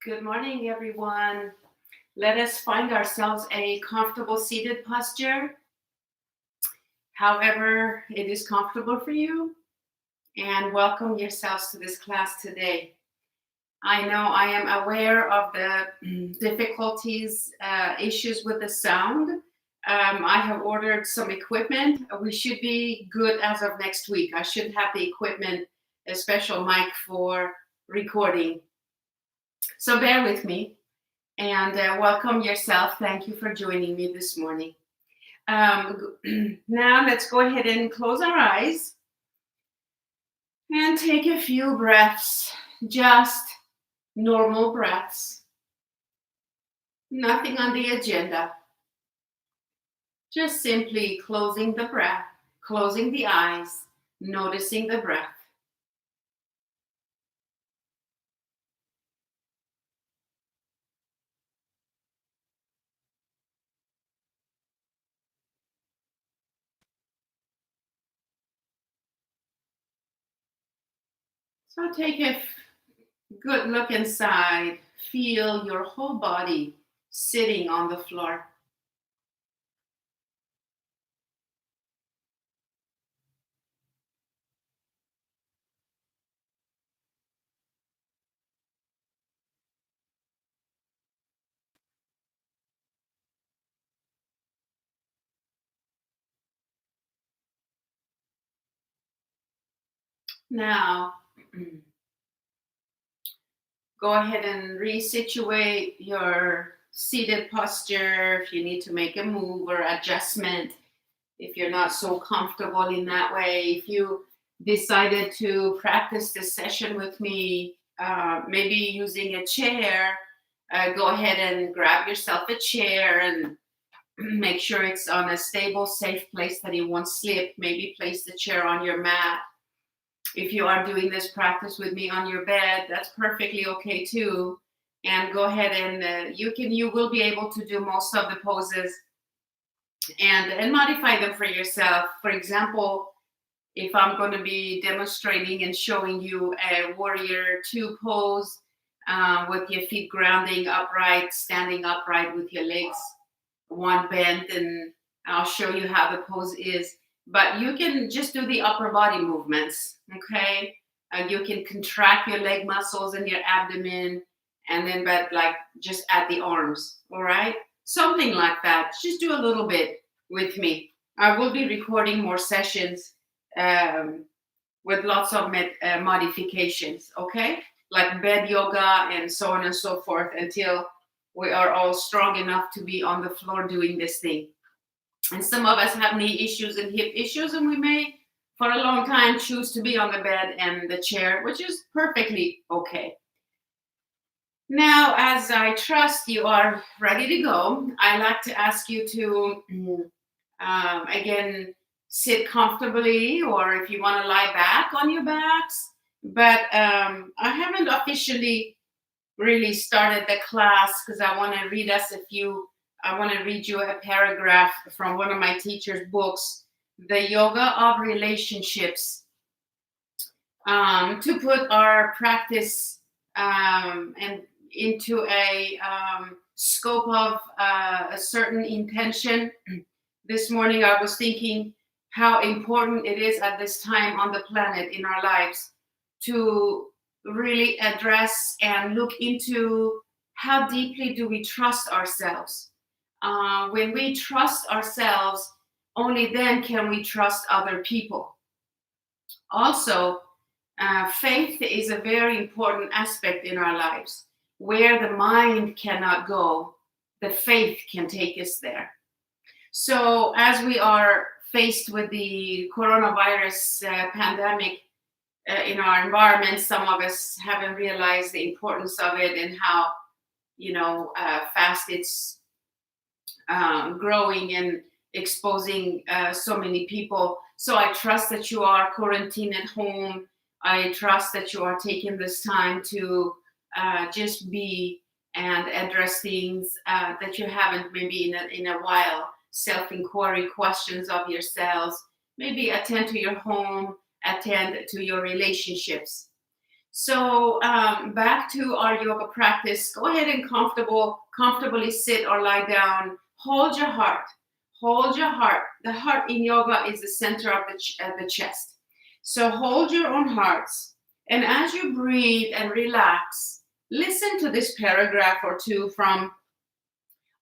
Good morning, everyone. Let us find ourselves a comfortable seated posture, however it is comfortable for you, and welcome yourselves to this class today. I know I am aware of the difficulties, issues with the sound. I have ordered some equipment. We should be good as of next week. I should have the equipment, a special mic for recording. So bear with me. And welcome yourself. Thank you for joining me this morning. Now let's go ahead and close our eyes and take a few breaths, just normal breaths. Nothing on the agenda. Just simply closing the breath, closing the eyes, noticing the breath. So take a good look inside. Feel your whole body sitting on the floor. Now, go ahead and resituate your seated posture if you need to make a move or adjustment. If you're not so comfortable in that way, if you decided to practice this session with me, maybe using a chair, go ahead and grab yourself a chair and make sure it's on a stable, safe place that it won't slip. Maybe place the chair on your mat. If you are doing this practice with me on your bed, that's perfectly okay too. And go ahead and you will be able to do most of the poses and modify them for yourself. For example, if I'm going to be demonstrating and showing you a warrior two pose with your feet grounding upright, standing upright with your legs one bent, and I'll show you how the pose is. But you can just do the upper body movements, okay? You can contract your leg muscles and your abdomen, and then but like just add the arms, all right? Something like that. Just do a little bit with me. I will be recording more sessions with lots of modifications, okay? Like bed yoga and so on and so forth until we are all strong enough to be on the floor doing this thing. And some of us have knee issues and hip issues, and we may, for a long time, choose to be on the bed and the chair, which is perfectly okay. Now, as I trust you are ready to go, I like to ask you to, again, sit comfortably, or if you want to lie back on your backs. But I haven't officially really started the class because I want to read you a paragraph from one of my teacher's books, The Yoga of Relationships, to put our practice and into a scope of a certain intention. This morning I was thinking how important it is at this time on the planet in our lives to really address and look into how deeply do we trust ourselves. When we trust ourselves, only then can we trust other people. Also, faith is a very important aspect in our lives. Where the mind cannot go, the faith can take us there. So as we are faced with the coronavirus pandemic in our environment, some of us haven't realized the importance of it and how, fast it's growing and exposing so many people. So I trust that you are quarantined at home. I trust that you are taking this time to just be and address things that you haven't maybe in a while. Self-inquiry questions of yourselves. Maybe attend to your home, attend to your relationships. So back to our yoga practice. Go ahead and comfortably sit or lie down. Hold your heart. Hold your heart. The heart in yoga is the center of the chest. So hold your own hearts. And as you breathe and relax, listen to this paragraph or two from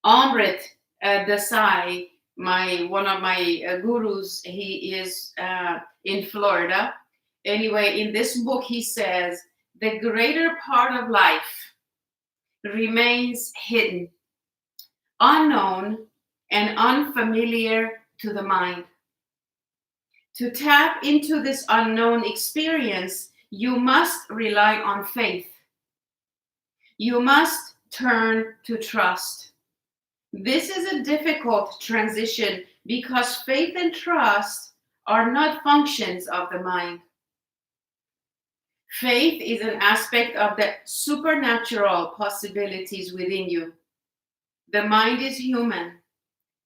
Amrit Desai, one of my gurus. He is in Florida. Anyway, in this book, he says, the greater part of life remains hidden, unknown, and unfamiliar to the mind. To tap into this unknown experience, you must rely on faith. You must turn to trust. This is a difficult transition because faith and trust are not functions of the mind. Faith is an aspect of the supernatural possibilities within you. The mind is human,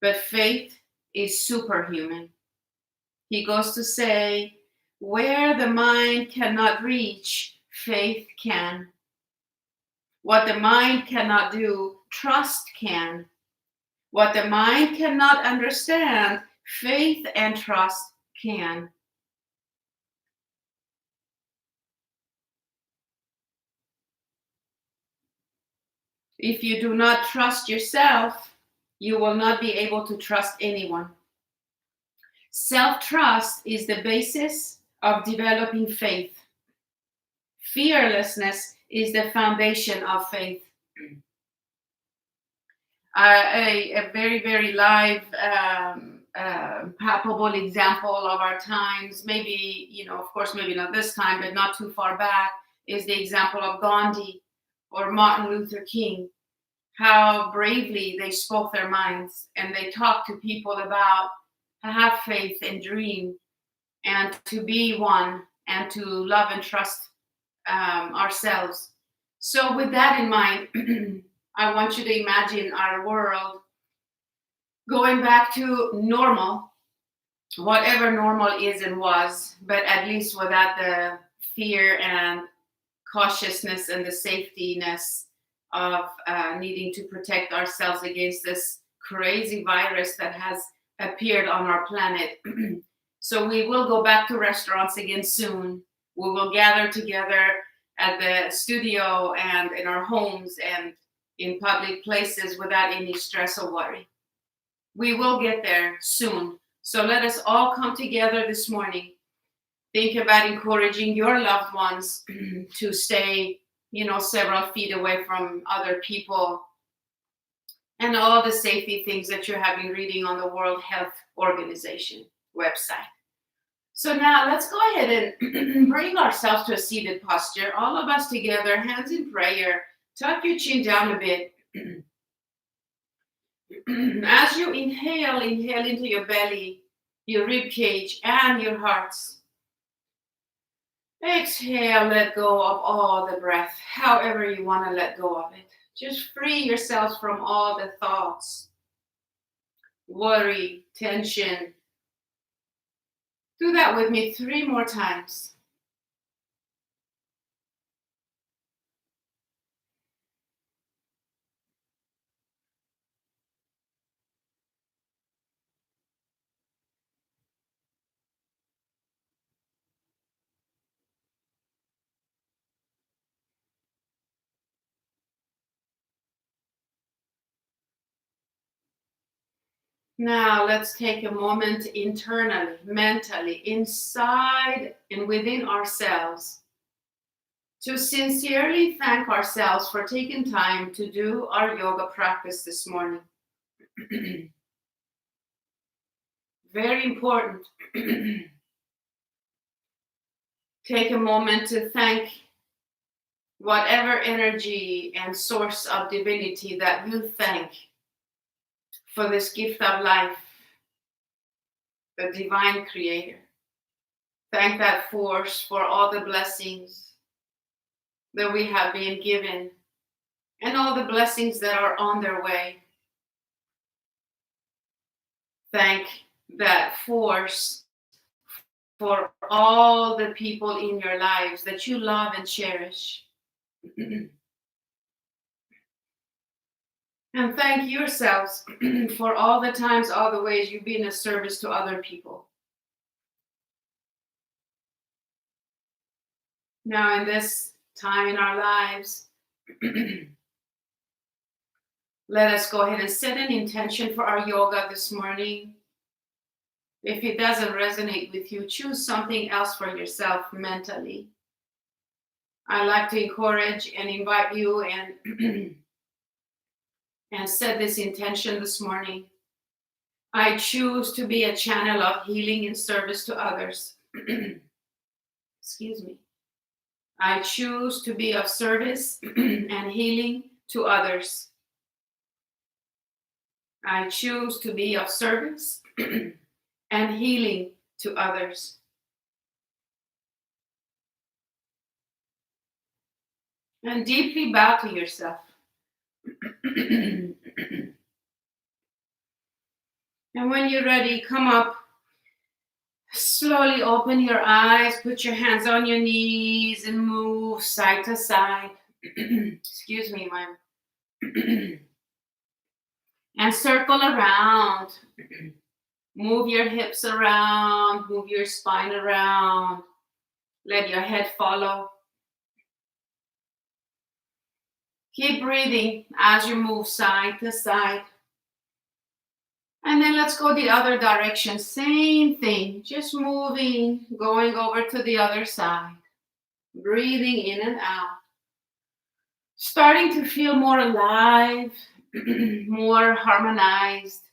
but faith is superhuman. He goes to say, where the mind cannot reach, faith can. What the mind cannot do, trust can. What the mind cannot understand, faith and trust can. If you do not trust yourself, you will not be able to trust anyone. Self-trust is the basis of developing faith. Fearlessness is the foundation of faith. A very, very live, palpable example of our times, maybe, of course, maybe not this time, but not too far back, is the example of Gandhi or Martin Luther King. How bravely they spoke their minds and they talked to people about have faith and dream and to be one and to love and trust ourselves. So with that in mind, I want you to imagine our world going back to normal, whatever normal is and was, but at least without the fear and cautiousness and the safetyness of needing to protect ourselves against this crazy virus that has appeared on our planet. So we will go back to restaurants again soon. We will gather together at the studio and in our homes and in public places without any stress or worry. We will get there soon. So let us all come together this morning. Think about encouraging your loved ones to stay, several feet away from other people and all the safety things that you have been reading on the World Health Organization website. So now let's go ahead and bring ourselves to a seated posture. All of us together, hands in prayer. Tuck your chin down a bit. As you inhale into your belly, your rib cage, and your hearts. Exhale, let go of all the breath, however you want to let go of it. Just free yourselves from all the thoughts, worry, tension. Do that with me 3 more times. Now let's take a moment internally, mentally, inside and within ourselves to sincerely thank ourselves for taking time to do our yoga practice this morning. Very important. Take a moment to thank whatever energy and source of divinity that you thank for this gift of life, the divine creator. Thank that force for all the blessings that we have been given and all the blessings that are on their way. Thank that force for all the people in your lives that you love and cherish. And thank yourselves for all the times, all the ways you've been a service to other people. Now, in this time in our lives, let us go ahead and set an intention for our yoga this morning. If it doesn't resonate with you, choose something else for yourself mentally. I like to encourage and invite you and set this intention this morning. I choose to be a channel of healing and service to others. Excuse me. I choose to be of service and healing to others. I choose to be of service and healing to others. And deeply bow to yourself. And when you're ready, come up. Slowly open your eyes, put your hands on your knees, and move side to side. Excuse me, and circle around. Move your hips around, move your spine around. Let your head follow. Keep breathing as you move side to side. And then let's go the other direction. Same thing, just moving, going over to the other side. Breathing in and out. Starting to feel more alive, more harmonized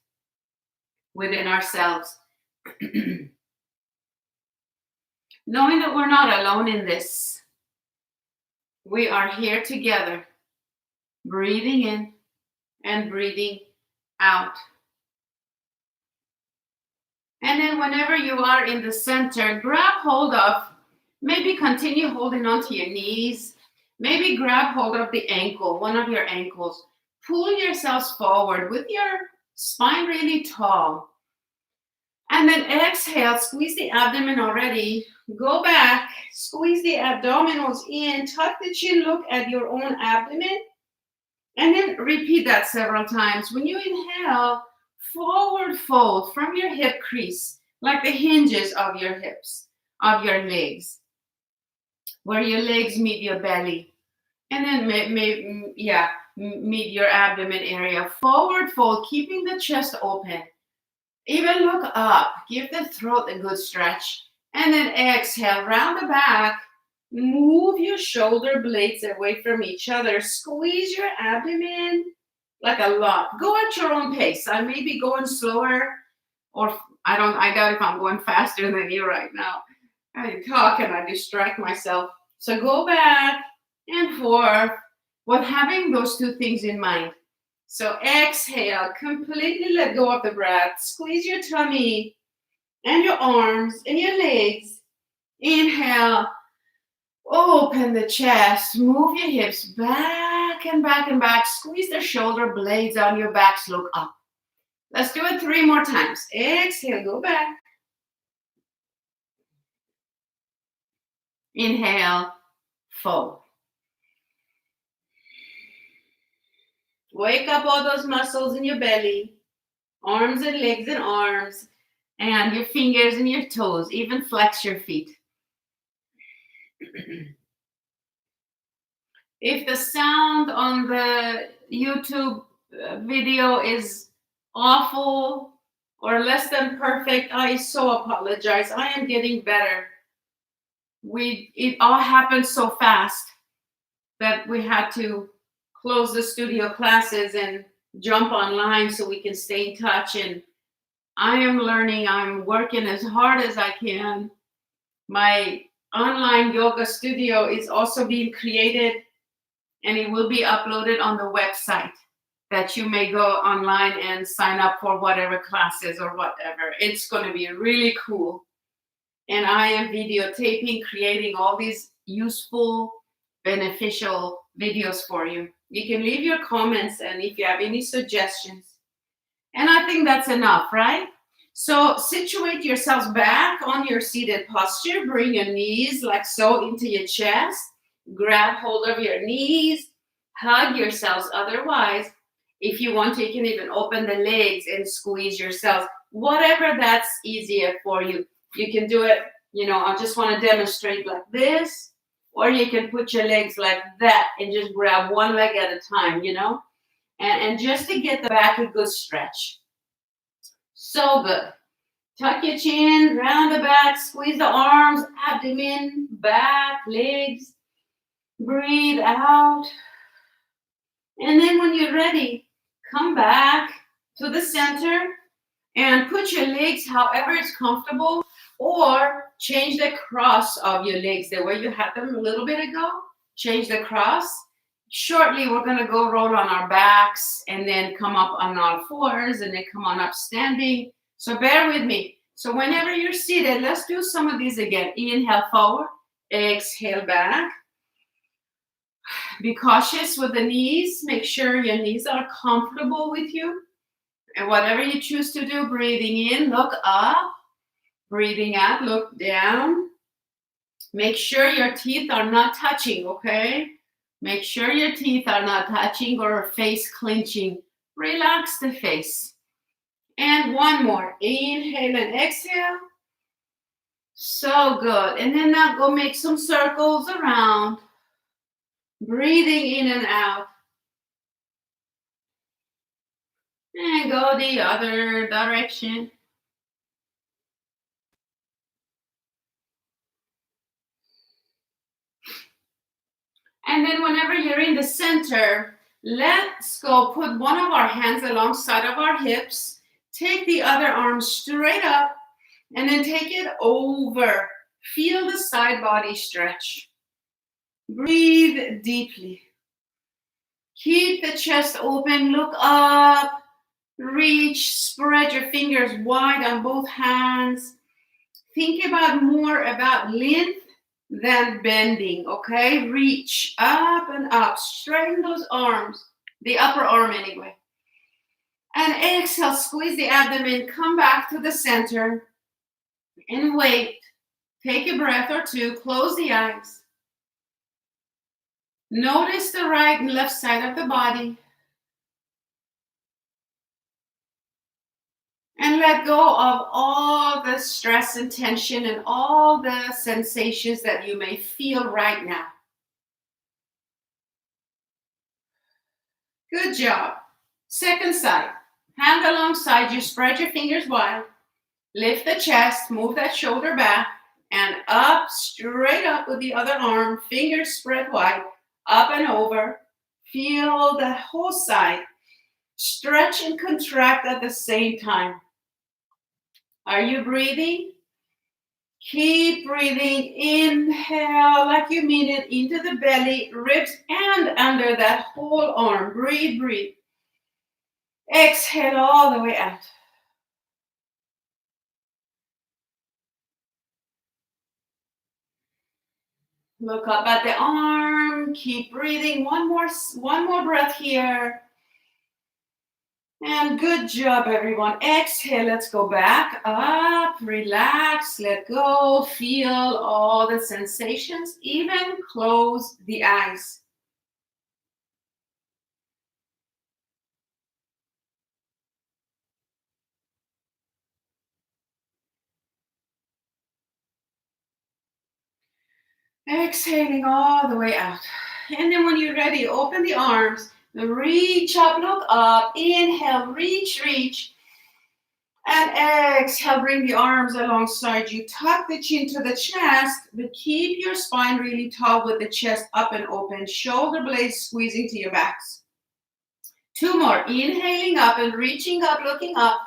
within ourselves. Knowing that we're not alone in this. We are here together, breathing in and breathing out. And then whenever you are in the center, grab hold of, maybe continue holding onto your knees. Maybe grab hold of the ankle, one of your ankles. Pull yourselves forward with your spine really tall. And then exhale, squeeze the abdomen already. Go back, squeeze the abdominals in, tuck the chin, look at your own abdomen. And then repeat that several times. When you inhale, forward fold from your hip crease, like the hinges of your hips, of your legs, where your legs meet your belly. And then meet your abdomen area. Forward fold, keeping the chest open. Even look up, give the throat a good stretch. And then exhale, round the back. Move your shoulder blades away from each other. Squeeze your abdomen like a lot. Go at your own pace. I may be going slower, or I doubt if I'm going faster than you right now. I talk and I distract myself. So go back and forth with having those two things in mind. So exhale, completely let go of the breath. Squeeze your tummy and your arms and your legs. Inhale. Open the chest, move your hips back and back and back. Squeeze the shoulder blades on your backs, look up. Let's do it 3 more times. Exhale, go back. Inhale, fold. Wake up all those muscles in your belly, arms and legs and arms, and your fingers and your toes. Even flex your feet. If the sound on the YouTube video is awful or less than perfect, I so apologize. I am getting better. It all happened so fast that we had to close the studio classes and jump online so we can stay in touch. And I am learning. I'm working as hard as I can. My online yoga studio is also being created, and it will be uploaded on the website that you may go online and sign up for whatever classes or whatever. It's going to be really cool. And I am videotaping, creating all these useful, beneficial videos for you. You can leave your comments and if you have any suggestions. And I think that's enough, right? So situate yourselves back on your seated posture. Bring your knees like so into your chest. Grab hold of your knees. Hug yourselves. Otherwise, if you want to, you can even open the legs and squeeze yourselves. Whatever that's easier for you. You can do it, I just want to demonstrate like this. Or you can put your legs like that and just grab one leg at a time, and just to get the back a good stretch. So good. Tuck your chin, round the back, squeeze the arms, abdomen, back, legs. Breathe out. And then when you're ready, come back to the center and put your legs however it's comfortable, or change the cross of your legs the way you had them a little bit ago. Change the cross. Shortly, we're going to go roll on our backs and then come up on all fours and then come on up standing. So bear with me. So whenever you're seated, let's do some of these again. Inhale forward, exhale back. Be cautious with the knees. Make sure your knees are comfortable with you. And whatever you choose to do, breathing in, look up. Breathing out, look down. Make sure your teeth are not touching, okay? Make sure your teeth are not touching or face clenching. Relax the face. And one more. Inhale and exhale. So good. And then now go make some circles around. Breathing in and out. And go the other direction. And then whenever you're in the center, let's go put one of our hands alongside of our hips. Take the other arm straight up and then take it over. Feel the side body stretch. Breathe deeply. Keep the chest open. Look up. Reach. Spread your fingers wide on both hands. Think more about length than bending, okay? Reach up and up. Straighten those arms, the upper arm anyway. And exhale, squeeze the abdomen. Come back to the center and wait. Take a breath or two. Close the eyes. Notice the right and left side of the body. And let go of all the stress and tension and all the sensations that you may feel right now. Good job. Second side. Hand alongside you. Spread your fingers wide. Lift the chest. Move that shoulder back. And up, straight up with the other arm. Fingers spread wide. Up and over. Feel the whole side. Stretch and contract at the same time. Are you breathing? Keep breathing. Inhale like you mean it into the belly, ribs, and under that whole arm. Breathe, breathe. Exhale all the way out. Look up at the arm. Keep breathing. One more breath here. And good job, everyone. Exhale, let's go back up, relax, let go, feel all the sensations, even close the eyes. Exhaling all the way out. And then when you're ready, open the arms, reach up, look up, inhale, reach, reach. And exhale, bring the arms alongside you. Tuck the chin to the chest, but keep your spine really tall with the chest up and open. Shoulder blades squeezing to your backs. Two more. Inhaling up and reaching up, looking up.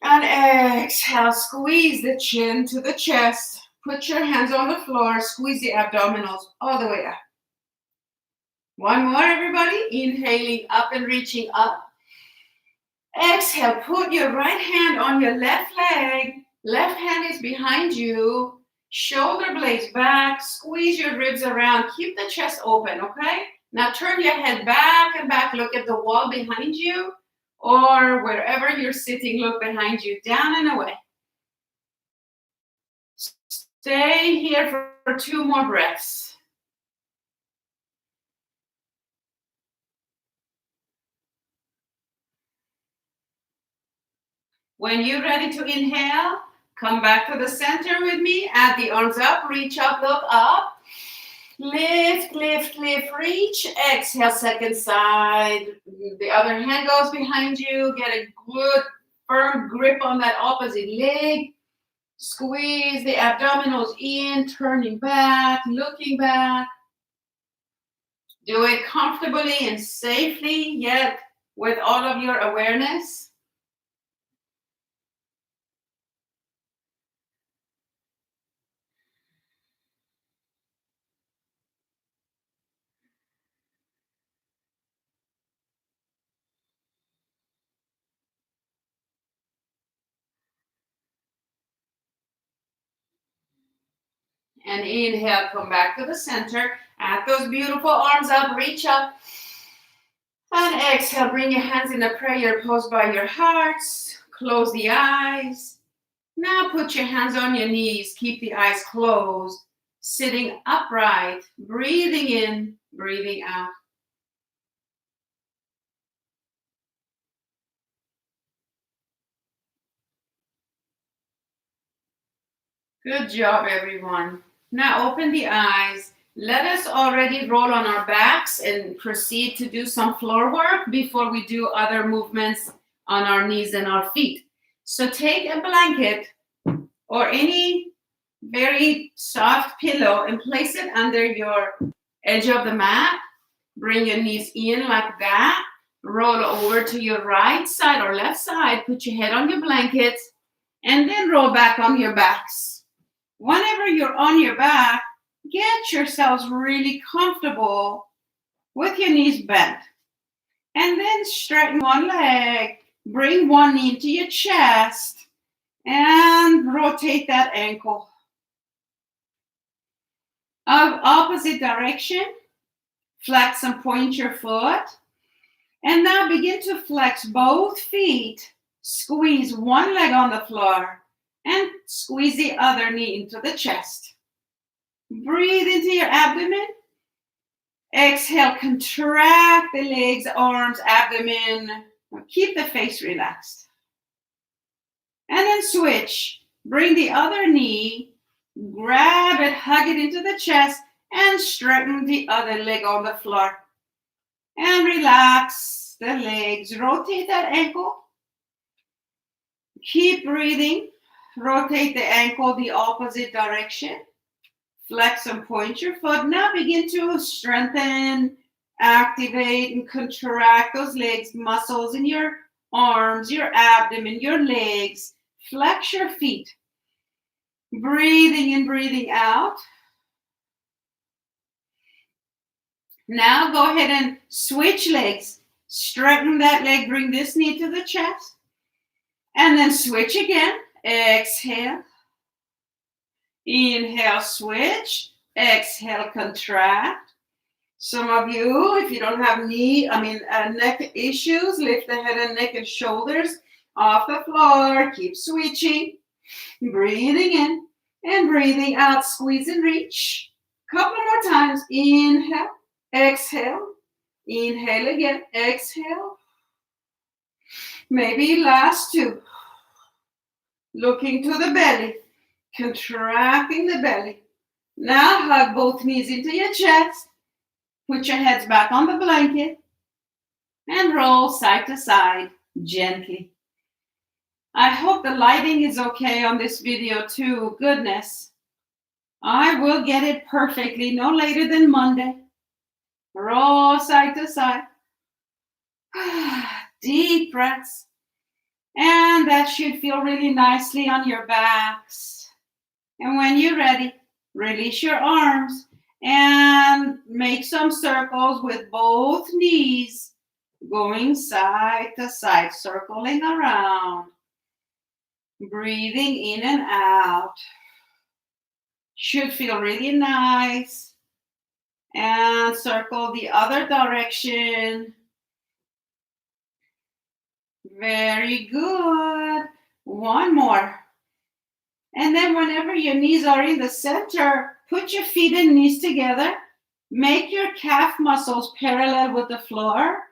And exhale, squeeze the chin to the chest. Put your hands on the floor. Squeeze the abdominals all the way up. One more, everybody. Inhaling up and reaching up. Exhale, put your right hand on your left leg. Left hand is behind you. Shoulder blades back. Squeeze your ribs around. Keep the chest open, okay? Now turn your head back and back. Look at the wall behind you. or wherever you're sitting, look behind you, down and away. Stay here for 2 more breaths. When you're ready to inhale, come back to the center with me. Add the arms up, reach up, look up. Lift, lift, lift, reach. Exhale, second side. The other hand goes behind you. Get a good firm grip on that opposite leg. Squeeze the abdominals in, turning back, looking back. Do it comfortably and safely, yet with all of your awareness. And inhale, come back to the center. Add those beautiful arms up, reach up. And exhale, bring your hands in a prayer pose by your hearts. Close the eyes. Now put your hands on your knees. Keep the eyes closed. Sitting upright, breathing in, breathing out. Good job, everyone. Now open the eyes. Let us already roll on our backs and proceed to do some floor work before we do other movements on our knees and our feet. So take a blanket or any very soft pillow and place it under your edge of the mat. Bring your knees in like that. Roll over to your right side or left side. Put your head on your blanket and then roll back on your backs. Whenever you're on your back, get yourselves really comfortable with your knees bent. And then straighten one leg, bring one knee into your chest, and rotate that ankle. Opposite direction, flex and point your foot. And now begin to flex both feet. Squeeze one leg on the floor and squeeze the other knee into the chest. Breathe into your abdomen. Exhale, contract the legs, arms, abdomen. Keep the face relaxed. And then switch. Bring the other knee, grab it, hug it into the chest, and straighten the other leg on the floor. And relax the legs. Rotate that ankle. Keep breathing. Rotate the ankle the opposite direction. Flex and point your foot. Now begin to strengthen, activate, and contract those legs, muscles in your arms, your abdomen, your legs. Flex your feet. Breathing in, breathing out. Now go ahead and switch legs. Straighten that leg, bring this knee to the chest. And then switch again. Exhale. Inhale, switch. Exhale, contract. Some of you, if you don't have neck issues, lift the head and neck and shoulders off the floor. Keep switching. Breathing in and breathing out. Squeeze and reach. Couple more times. Inhale, exhale. Inhale again, exhale. Maybe last two. Looking to the belly. Contracting the belly. Now hug both knees into your chest. Put your heads back on the blanket. And roll side to side gently. I hope the lighting is okay on this video too. Goodness. I will get it perfectly no later than Monday. Roll side to side. Deep breaths. And that should feel really nicely on your backs. And when you're ready, release your arms and make some circles with both knees going side to side, circling around. Breathing in and out. Should feel really nice. And circle the other direction. Very good. One more. And then whenever your knees are in the center, put your feet and knees together. Make your calf muscles parallel with the floor.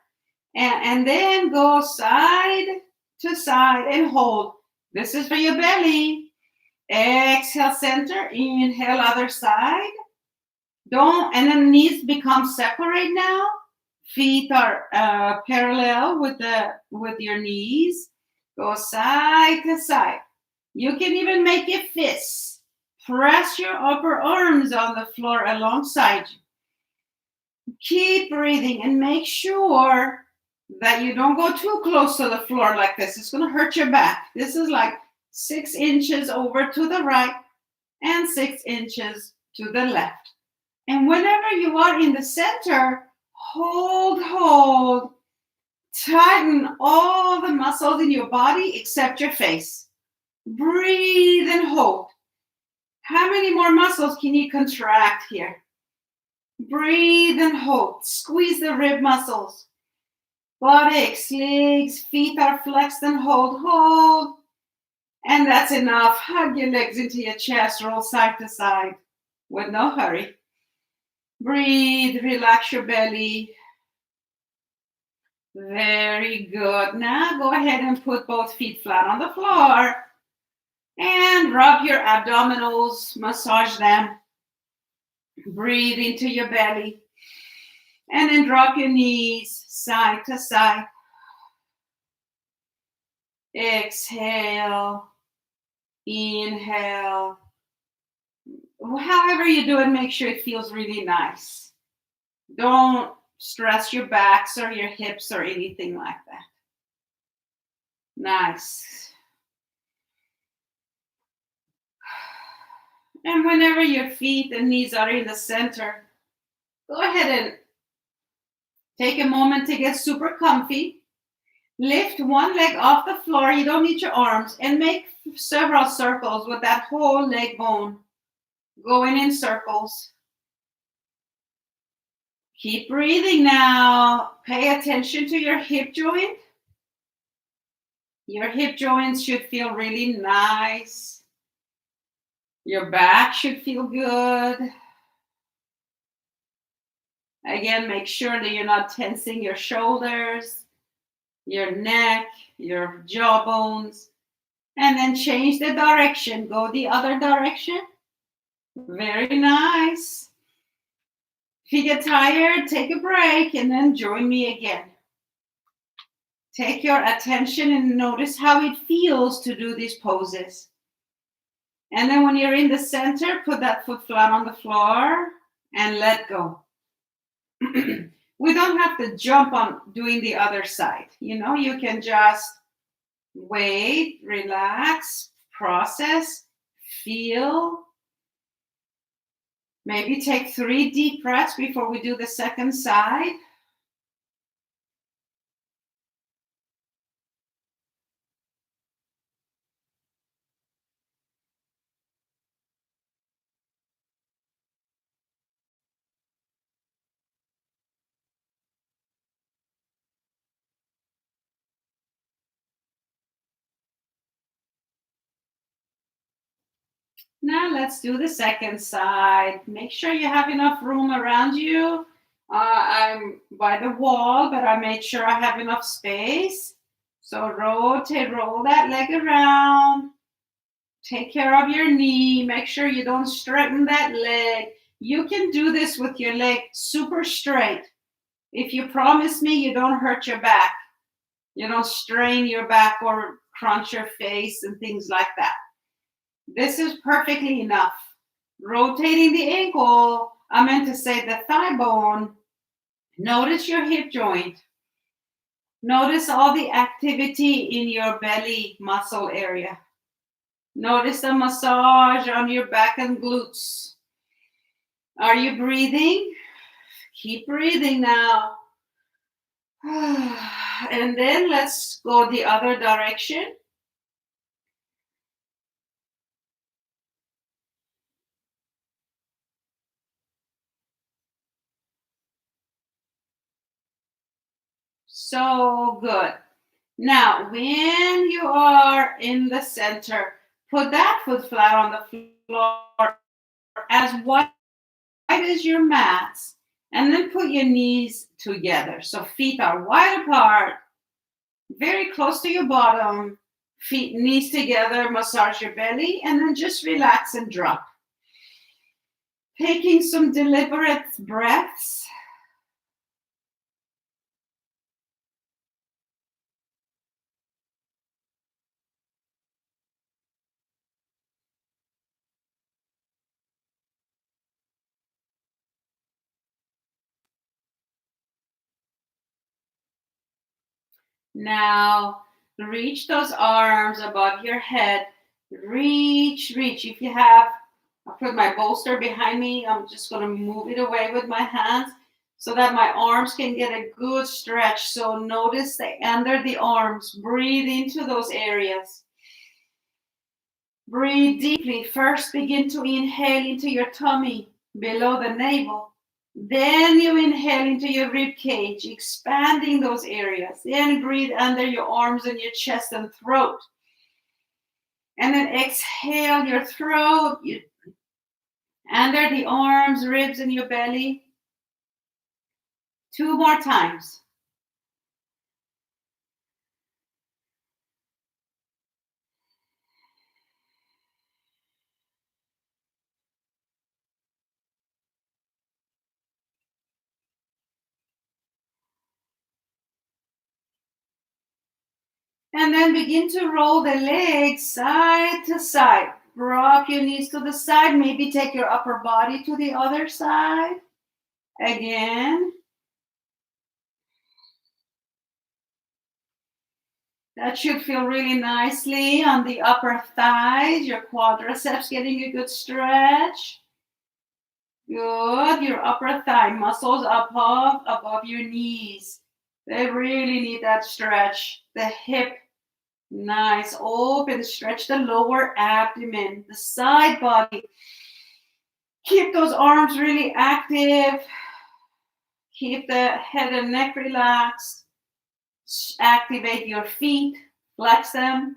And then go side to side and hold. This is for your belly. Exhale, center. Inhale, other side. And the knees become separate now. Feet are parallel with your knees. Go side to side. You can even make it fists. Press your upper arms on the floor alongside you. Keep breathing and make sure that you don't go too close to the floor like this. It's going to hurt your back. This is like 6 inches over to the right and 6 inches to the left. And whenever you are in the center, hold. Tighten all the muscles in your body except your face. Breathe and hold. How many more muscles can you contract here? Breathe and hold. Squeeze the rib muscles. Buttocks, legs, feet are flexed and hold. And that's enough. Hug your legs into your chest. Roll side to side with no hurry. Breathe. Relax your belly. Very good. Now go ahead and put both feet flat on the floor and rub your abdominals. Massage them. Breathe into your belly. And then drop your knees side to side. Exhale. Inhale. However you do it, make sure it feels really nice. Don't stress your backs or your hips or anything like that. Nice. And whenever your feet and knees are in the center, go ahead and take a moment to get super comfy. Lift one leg off the floor. You don't need your arms. And make several circles with that whole leg bone. Going in circles. Keep breathing now. Pay attention to your hip joint. Your hip joints should feel really nice. Your back should feel good. Again, make sure that you're not tensing your shoulders, your neck, your jaw bones. And then change the direction. Go the other direction. Very nice. If you get tired, take a break and then join me again. Take your attention and notice how it feels to do these poses. And then when you're in the center, put that foot flat on the floor and let go. We don't have to jump on doing the other side. You can just wait, relax, process, feel. Maybe take 3 deep breaths before we do the second side. Now let's do the second side. Make sure you have enough room around you. I'm by the wall, but I made sure I have enough space. So rotate, roll that leg around. Take care of your knee. Make sure you don't straighten that leg. You can do this with your leg super straight. If you promise me you don't hurt your back, you don't strain your back or crunch your face and things like that. This is perfectly enough. Rotating the ankle, I meant to say the thigh bone. Notice your hip joint. Notice all the activity in your belly muscle area. Notice the massage on your back and glutes. Are you breathing? Keep breathing now. And then let's go the other direction. So good. Now, when you are in the center, put that foot flat on the floor as wide as your mats, and then put your knees together. So feet are wide apart, very close to your bottom, feet, knees together, massage your belly, and then just relax and drop. Taking some deliberate breaths. Now, reach those arms above your head. Reach. If you have, I'll put my bolster behind me. I'm just going to move it away with my hands so that my arms can get a good stretch. So notice under the arms. Breathe into those areas. Breathe deeply. First, begin to inhale into your tummy, below the navel. Then you inhale into your rib cage, expanding those areas. Then breathe under your arms and your chest and throat. And then exhale your throat, under the arms, ribs, and your belly. 2 more times. And then begin to roll the legs side to side. Rock your knees to the side. Maybe take your upper body to the other side. Again. That should feel really nicely on the upper thighs, your quadriceps getting a good stretch. Good. Your upper thigh muscles above your knees. They really need that stretch. The hip, nice. Open, stretch the lower abdomen, the side body. Keep those arms really active. Keep the head and neck relaxed. Activate your feet, flex them.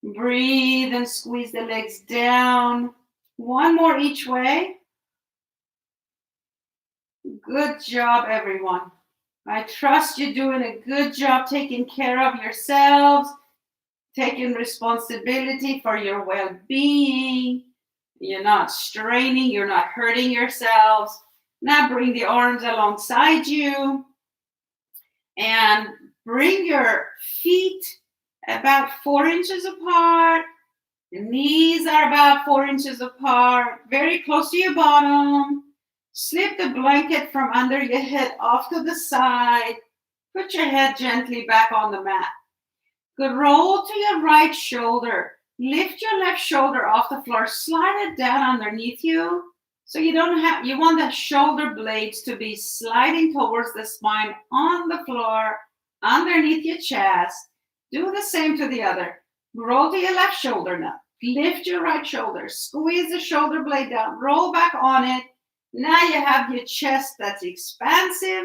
Breathe and squeeze the legs down. 1 more each way. Good job, everyone. I trust you're doing a good job taking care of yourselves, taking responsibility for your well-being. You're not straining, you're not hurting yourselves. Now bring the arms alongside you and bring your feet about 4 inches apart. The knees are about 4 inches apart, very close to your bottom. Slip the blanket from under your head off to the side. Put your head gently back on the mat. Good. Roll to your right shoulder. Lift your left shoulder off the floor. Slide it down underneath you. So you want the shoulder blades to be sliding towards the spine on the floor, underneath your chest. Do the same to the other. Roll to your left shoulder now. Lift your right shoulder. Squeeze the shoulder blade down. Roll back on it. Now you have your chest that's expansive.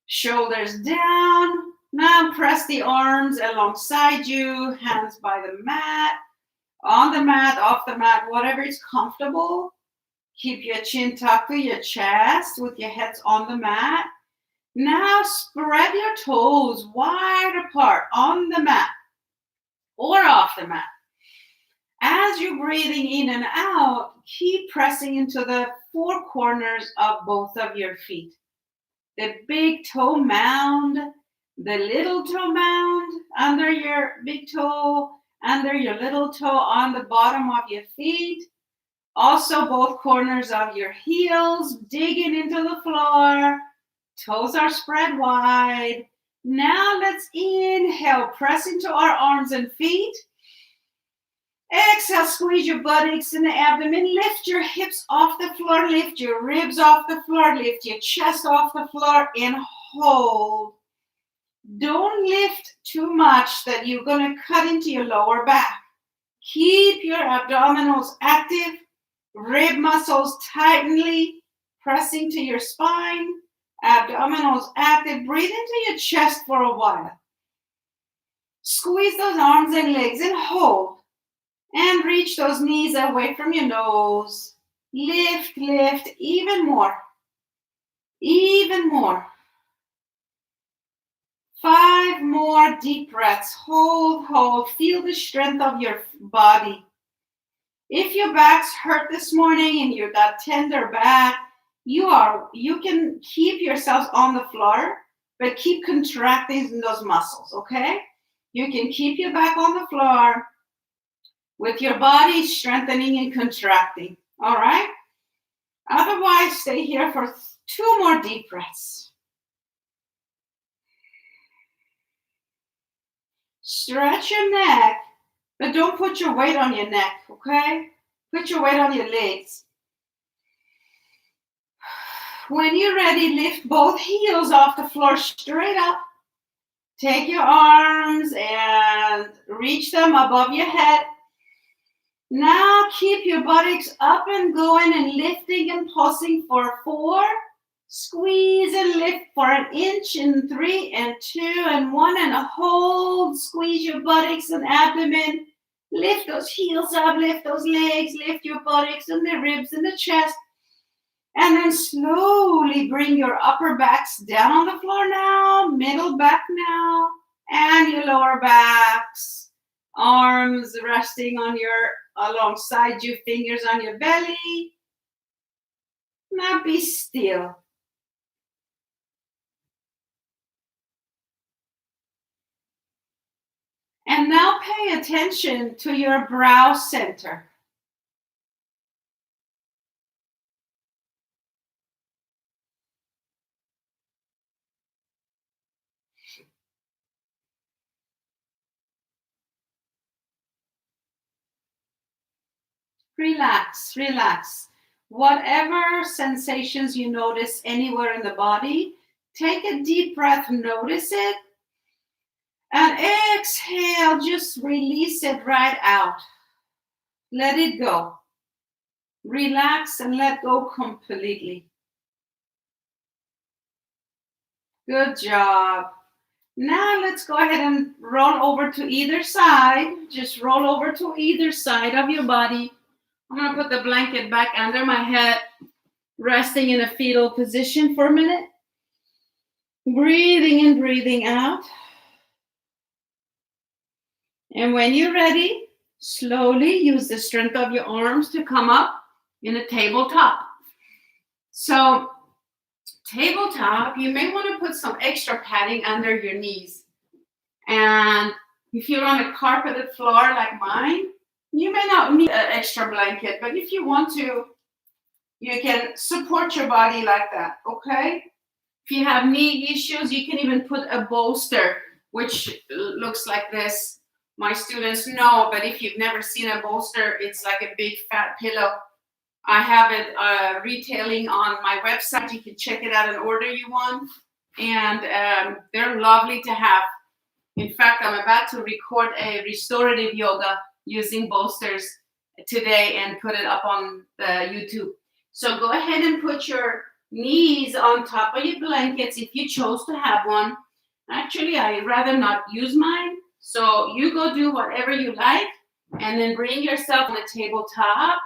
Shoulders down. Now press the arms alongside you. Hands by the mat. On the mat, off the mat, whatever is comfortable. Keep your chin tucked to your chest with your heads on the mat. Now spread your toes wide apart on the mat or off the mat. As you're breathing in and out, keep pressing into the 4 corners of both of your feet. The big toe mound, the little toe mound under your big toe, under your little toe on the bottom of your feet. Also both corners of your heels, digging into the floor. Toes are spread wide. Now let's inhale, press into our arms and feet. Exhale, squeeze your buttocks in the abdomen. Lift your hips off the floor. Lift your ribs off the floor. Lift your chest off the floor and hold. Don't lift too much that you're going to cut into your lower back. Keep your abdominals active. Rib muscles tightly pressing to your spine. Abdominals active. Breathe into your chest for a while. Squeeze those arms and legs and hold. And reach those knees away from your nose. Lift, lift, even more. Even more. 5 more deep breaths. Hold, hold. Feel the strength of your body. If your back's hurt this morning and you got tender back, you can keep yourselves on the floor, but keep contracting those muscles, okay? You can keep your back on the floor with your body strengthening and contracting, all right? Otherwise, stay here for 2 more deep breaths. Stretch your neck, but don't put your weight on your neck, okay? Put your weight on your legs. When you're ready, lift both heels off the floor straight up. Take your arms and reach them above your head. Now keep your buttocks up and going and lifting and pulsing for 4. Squeeze and lift for an inch and 3 and 2 and 1 and a hold. Squeeze your buttocks and abdomen. Lift those heels up, lift those legs, lift your buttocks and the ribs and the chest. And then slowly bring your upper backs down on the floor now, middle back now, and your lower backs. Arms resting on alongside you, fingers on your belly. Now be still. And now pay attention to your brow center. Relax, relax. Whatever sensations you notice anywhere in the body, take a deep breath, notice it, and exhale, just release it right out. Let it go. Relax and let go completely. Good job. Now let's go ahead and roll over to either side. Just roll over to either side of your body. I'm going to put the blanket back under my head, resting in a fetal position for a minute. Breathing in, breathing out. And when you're ready, slowly use the strength of your arms to come up in a tabletop. So, tabletop, you may want to put some extra padding under your knees. And if you're on a carpeted floor like mine, you may not need an extra blanket, but if you want to, you can support your body like that, okay? If you have knee issues, you can even put a bolster, which looks like this. My students know, but if you've never seen a bolster, it's like a big fat pillow. I have it retailing on my website. You can check it out and order you one. And they're lovely to have. In fact, I'm about to record a restorative yoga using bolsters today and put it up on the YouTube. So go ahead and put your knees on top of your blankets if you chose to have one. Actually, I'd rather not use mine. So you go do whatever you like and then bring yourself on the tabletop.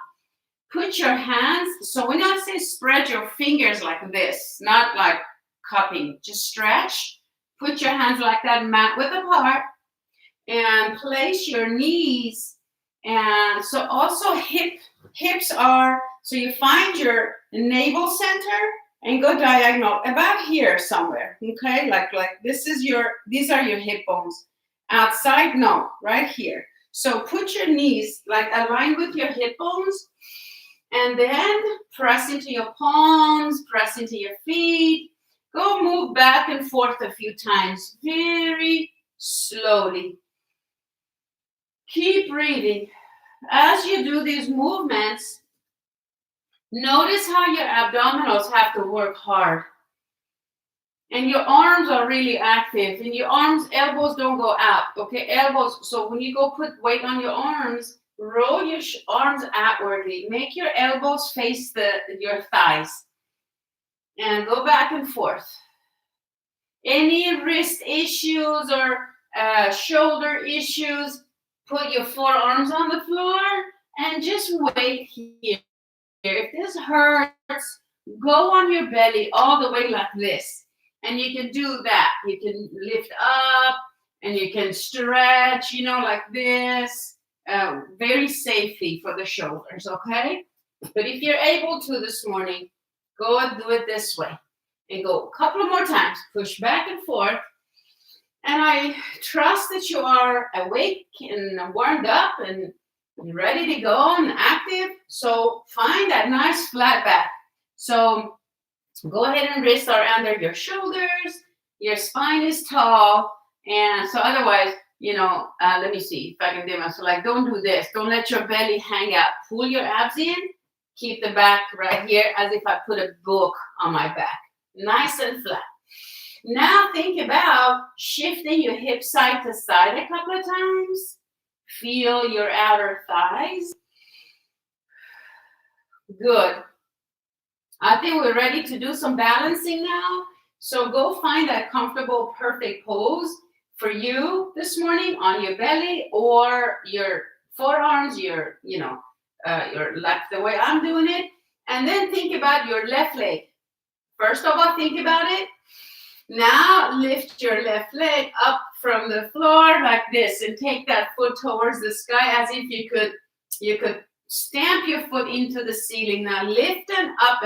Put your hands, so when I say spread your fingers like this, not like cupping, just stretch. Put your hands like that, mat width apart, and place your knees. And so also hips are, so you find your navel center and go diagonal about here somewhere, okay? Like these are your hip bones. Outside, no, right here. So put your knees like aligned with your hip bones. And then press into your palms, press into your feet. Go move back and forth a few times, very slowly. Keep breathing. As you do these movements, notice how your abdominals have to work hard. And your arms are really active. And your elbows don't go out, okay? Elbows, so when you go put weight on your arms, roll your arms outwardly. Make your elbows face your thighs. And go back and forth. Any wrist issues or shoulder issues, put your forearms on the floor and just wait here. If this hurts, go on your belly all the way like this. And you can do that. You can lift up and you can stretch, like this, very safely for the shoulders, okay? But if you're able to this morning, go and do it this way. And go a couple of more times. Push back and forth. And I trust that you are awake and warmed up and ready to go and active. So find that nice flat back. So go ahead and wrists are under your shoulders. Your spine is tall. And so otherwise, let me see if I can do it. So like, don't do this. Don't let your belly hang out. Pull your abs in. Keep the back right here as if I put a book on my back. Nice and flat. Now think about shifting your hips side to side a couple of times. Feel your outer thighs. Good. I think we're ready to do some balancing now. So go find that comfortable, perfect pose for you this morning on your belly or your forearms, your left, the way I'm doing it. And then think about your left leg. First of all, think about it. Now lift your left leg up from the floor like this and take that foot towards the sky as if you could stamp your foot into the ceiling. Now lift and up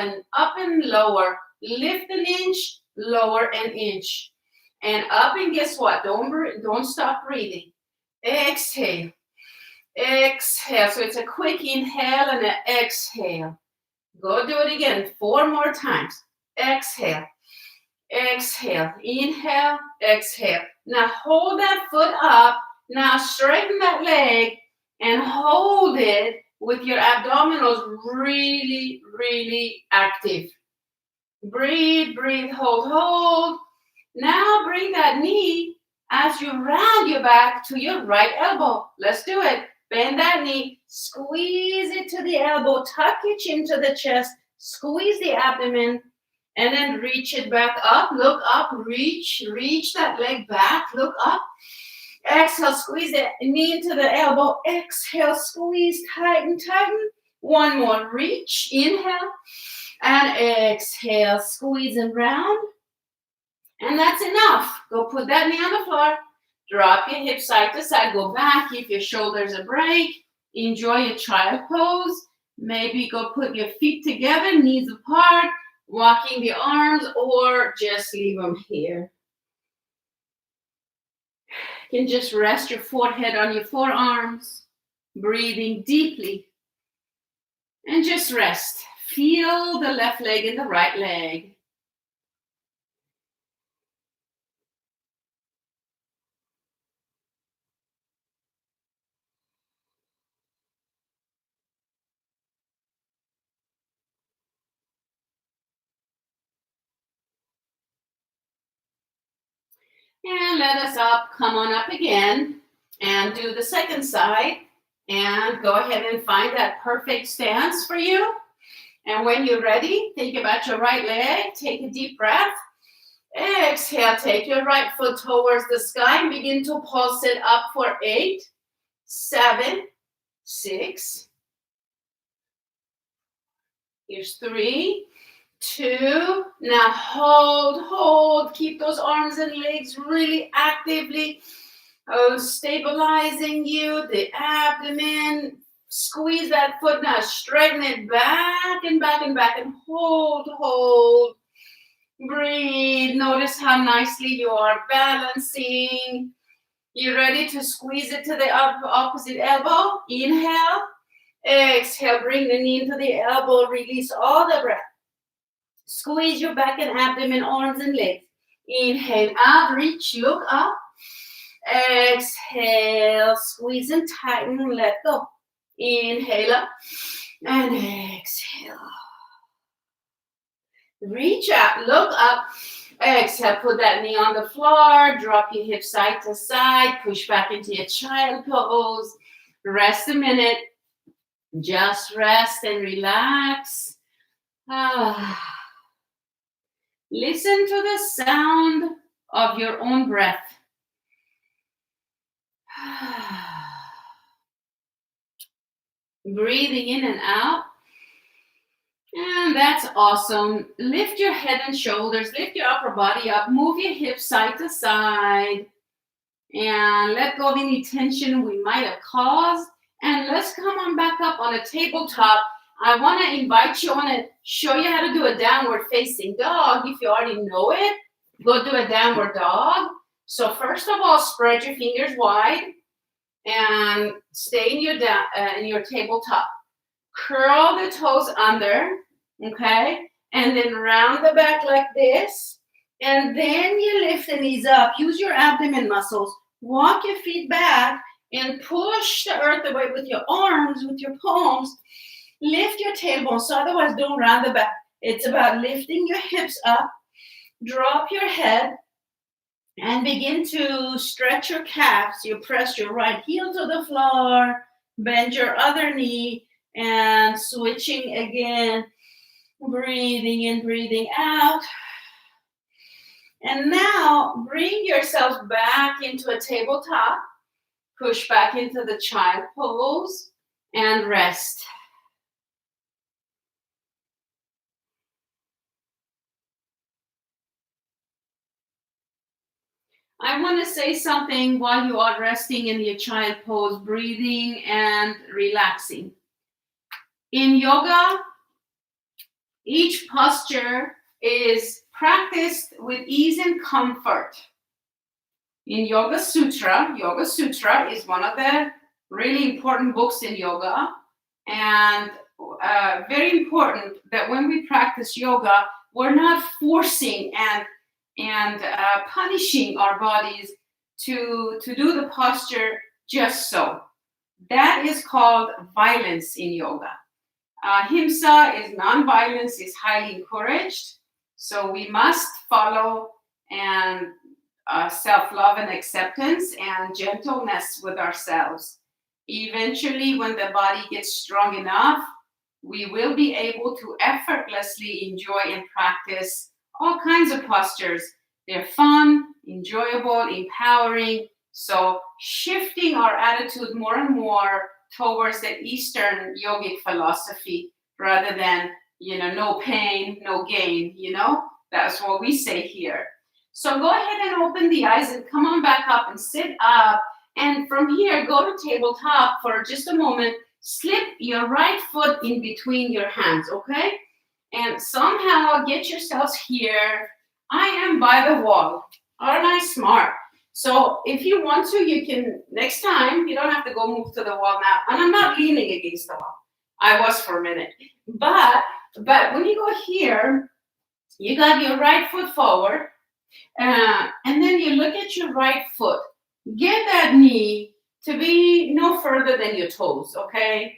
and lower. Lift an inch, lower an inch. And up, and guess what? Don't stop breathing. Exhale. Exhale. So it's a quick inhale and an exhale. Go do it again 4 more times. Exhale. Exhale. Inhale. Exhale. Now hold that foot up. Now straighten that leg and hold it with your abdominals really, really active. Breathe, breathe, hold, hold. Now bring that knee as you round your back to your right elbow. Let's do it. Bend that knee. Squeeze it to the elbow. Tuck your chin to the chest. Squeeze the abdomen. And then reach it back up. Look up. Reach that leg back. Look up. Exhale. Squeeze the knee into the elbow. Exhale. Squeeze. Tighten, tighten. One more. Reach. Inhale. And exhale. Squeeze and round. And that's enough. Go put that knee on the floor. Drop your hips side to side. Go back. Give your shoulders a break. Enjoy your child pose. Maybe go put your feet together, knees apart, walking the arms, or just leave them here. You can just rest your forehead on your forearms, breathing deeply. And just rest. Feel the left leg and the right leg. And let us up, come on up again, and do the second side. And go ahead and find that perfect stance for you. And when you're ready, think about your right leg. Take a deep breath. Exhale, take your right foot towards the sky and begin to pulse it up for 8, 7, 6. Here's 3, 2. Now hold. Keep those arms and legs really actively stabilizing you. The abdomen. Squeeze that foot now. Straighten it back and back and back and hold. Breathe. Notice how nicely you are balancing. You ready to squeeze it to the opposite elbow? Inhale. Exhale. Bring the knee into the elbow. Release all the breath. Squeeze your back and abdomen, arms and legs. Inhale out. Reach. Look up. Exhale. Squeeze and tighten. Let go. Inhale up. And exhale. Reach out, look up, exhale, put that knee on the floor, drop your hips side to side, push back into your child pose, rest a minute, just rest and relax. Listen to the sound of your own breath. Breathing in and out. And that's awesome. Lift your head and shoulders, lift your upper body up, move your hips side to side, and let go of any tension we might have caused. And let's come on back up on a tabletop. I want to invite you, I want to show you how to do a downward facing dog. If you already know it, go do a downward dog. So first of all, spread your fingers wide and stay in your tabletop. Curl the toes under, okay? And then round the back like this. And then you lift the knees up. Use your abdomen muscles. Walk your feet back and push the earth away with your arms, with your palms. Lift your tailbone. So otherwise, don't round the back. It's about lifting your hips up. Drop your head and begin to stretch your calves. You press your right heel to the floor. Bend your other knee. And switching again, breathing in, breathing out. And now bring yourselves back into a tabletop. Push back into the child pose and rest. I want to say something while you are resting in your child pose, breathing and relaxing. In yoga, each posture is practiced with ease and comfort. In Yoga Sutra is one of the really important books in yoga, and very important that when we practice yoga, we're not forcing and punishing our bodies to do the posture just so. That is called violence in yoga. Ahimsa is non-violence, is highly encouraged. So we must follow and self-love and acceptance and gentleness with ourselves. Eventually, when the body gets strong enough, we will be able to effortlessly enjoy and practice all kinds of postures. They're fun, enjoyable, empowering. So shifting our attitude more and more towards the Eastern yogic philosophy rather than, no pain, no gain, that's what we say here. So go ahead and open the eyes and come on back up and sit up. And from here, go to tabletop for just a moment. Slip your right foot in between your hands, okay? And somehow get yourselves here. I am by the wall. Aren't I smart? So if you want to, you can, next time, you don't have to go move to the wall now. And I'm not leaning against the wall. I was for a minute. But when you go here, you got your right foot forward. And then you look at your right foot. Get that knee to be no further than your toes, okay?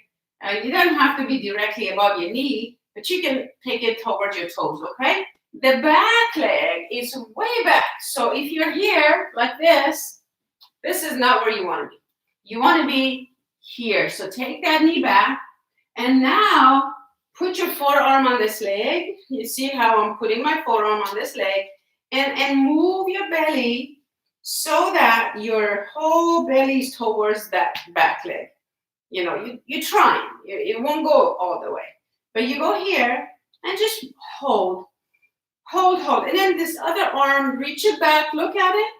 You don't have to be directly above your knee, but you can take it towards your toes, okay? The back leg is way back. So if you're here like this is not where you want to be. You want to be here. So take that knee back. And now put your forearm on this leg. You see how I'm putting my forearm on this leg. And move your belly so that your whole belly is towards that back leg. You're trying. It won't go all the way. But you go here and just hold. And then this other arm, reach it back, look at it,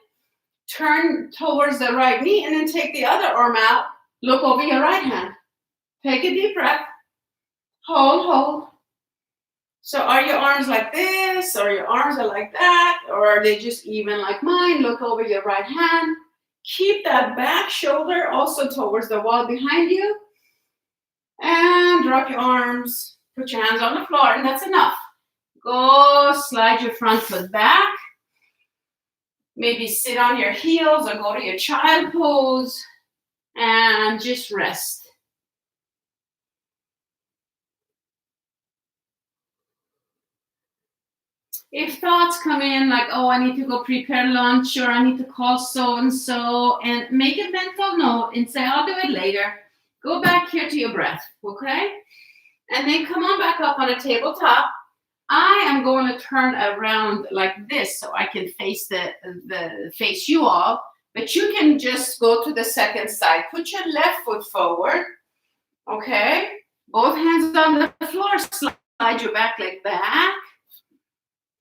turn towards the right knee, and then take the other arm out, look over your right hand. Take a deep breath. Hold. So are your arms like this, or your arms are like that, or are they just even like mine? Look over your right hand. Keep that back shoulder also towards the wall behind you. And drop your arms. Put your hands on the floor, and that's enough. Go slide your front foot back. Maybe sit on your heels or go to your child pose and just rest. If thoughts come in like, oh, I need to go prepare lunch or I need to call so-and-so, and make a mental note and say, I'll do it later. Go back here to your breath, okay? And then come on back up on a tabletop. I am going to turn around like this so I can face face you all, but you can just go to the second side. Put your left foot forward, Okay? Both hands on the floor, slide your back leg back.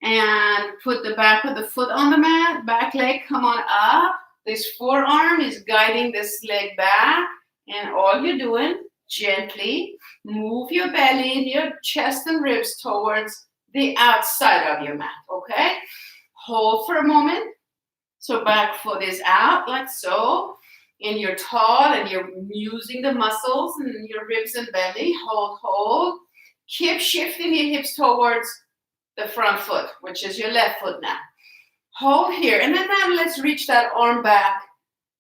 And put the back of the foot on the mat, back leg come on up. This forearm is guiding this leg back. And all you're doing, gently move your belly and your chest and ribs towards the outside of your mat, okay? Hold for a moment. So back foot is out, like so. And you're tall and you're using the muscles in your ribs and belly. Hold, hold. Keep shifting your hips towards the front foot, which is your left foot now. Hold here. And then now let's reach that arm back.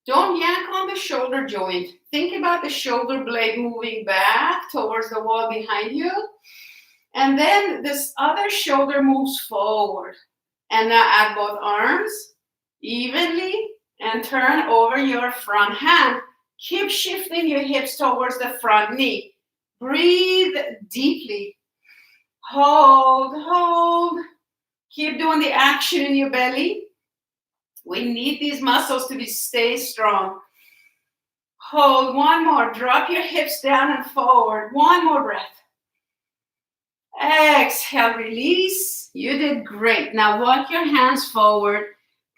Don't yank on the shoulder joint. Think about the shoulder blade moving back towards the wall behind you. And then this other shoulder moves forward. And now add both arms evenly and turn over your front hand. Keep shifting your hips towards the front knee. Breathe deeply. Hold, hold. Keep doing the action in your belly. We need these muscles to stay strong. Hold, one more. Drop your hips down and forward. One more breath. Exhale, release. You did great. Now walk your hands forward.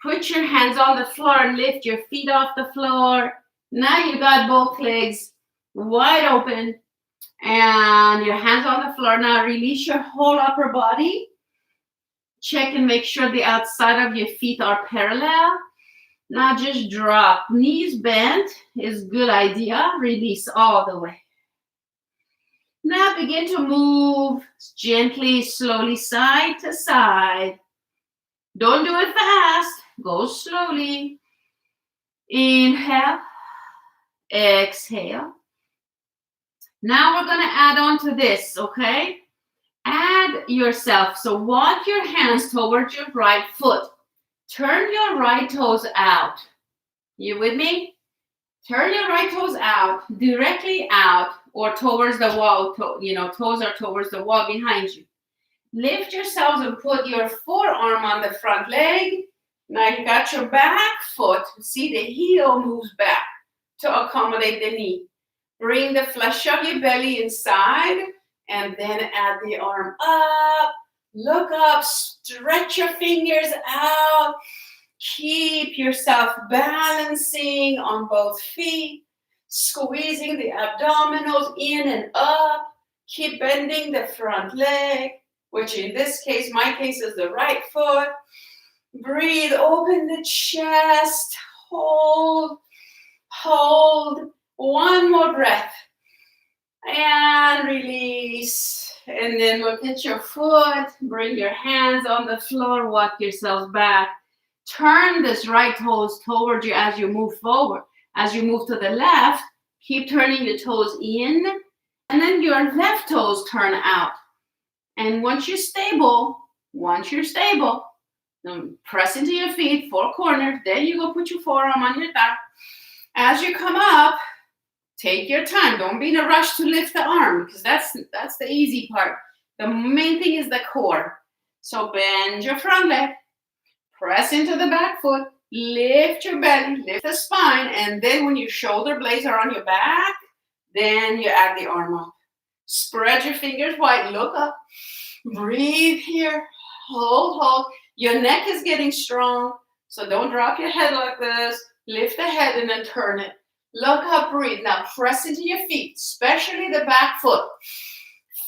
Put your hands on the floor and lift your feet off the floor. Now you got both legs wide open and your hands on the floor. Now release your whole upper body. Check and make sure the outside of your feet are parallel. Now just drop. Knees bent is a good idea. Release all the way. Now begin to move gently, slowly, side to side. Don't do it fast. Go slowly. Inhale. Exhale. Now we're going to add on to this, okay? Add yourself. So walk your hands towards your right foot. Turn your right toes out. You with me? Turn your right toes out, directly out, or towards the wall. Toes are towards the wall behind you. Lift yourselves and put your forearm on the front leg. Now you got your back foot. See, the heel moves back to accommodate the knee. Bring the flesh of your belly inside and then add the arm up. Look up, stretch your fingers out. Keep yourself balancing on both feet. Squeezing the abdominals in and up. Keep bending the front leg, which in this case, my case is the right foot. Breathe, open the chest. Hold, hold. One more breath. And release. And then look at your foot. Bring your hands on the floor. Walk yourselves back. Turn this right toes towards you as you move forward. As you move to the left, keep turning the toes in. And then your left toes turn out. And once you're stable, press into your feet, four corners. Then you go put your forearm on your back. As you come up, take your time. Don't be in a rush to lift the arm because that's the easy part. The main thing is the core. So bend your front leg, press into the back foot, lift your belly, lift the spine, and then when your shoulder blades are on your back, then you add the arm up. Spread your fingers wide, look up, breathe here, hold. Your neck is getting strong, so don't drop your head like this. Lift the head and then turn it. Look up, breathe. Now press into your feet, especially the back foot.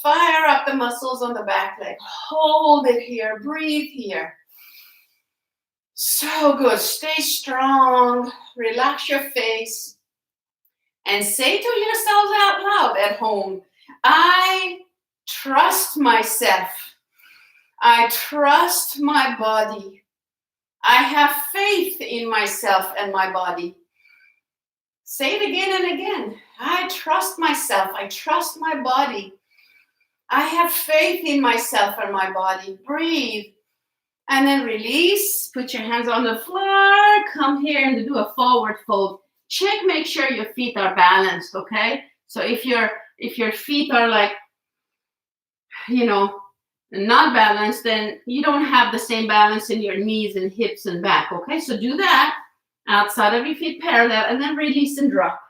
Fire up the muscles on the back leg. Hold it here, breathe here. So good. Stay strong. Relax your face. And say to yourselves out loud at home, I trust myself. I trust my body. I have faith in myself and my body. Say it again and again. I trust myself. I trust my body. I have faith in myself and my body. Breathe. And then release. Put your hands on the floor. Come here and do a forward fold. Check, make sure your feet are balanced, okay? So if your feet are like, not balanced, then you don't have the same balance in your knees and hips and back, okay? So do that. Outside of your feet parallel, and then release and drop.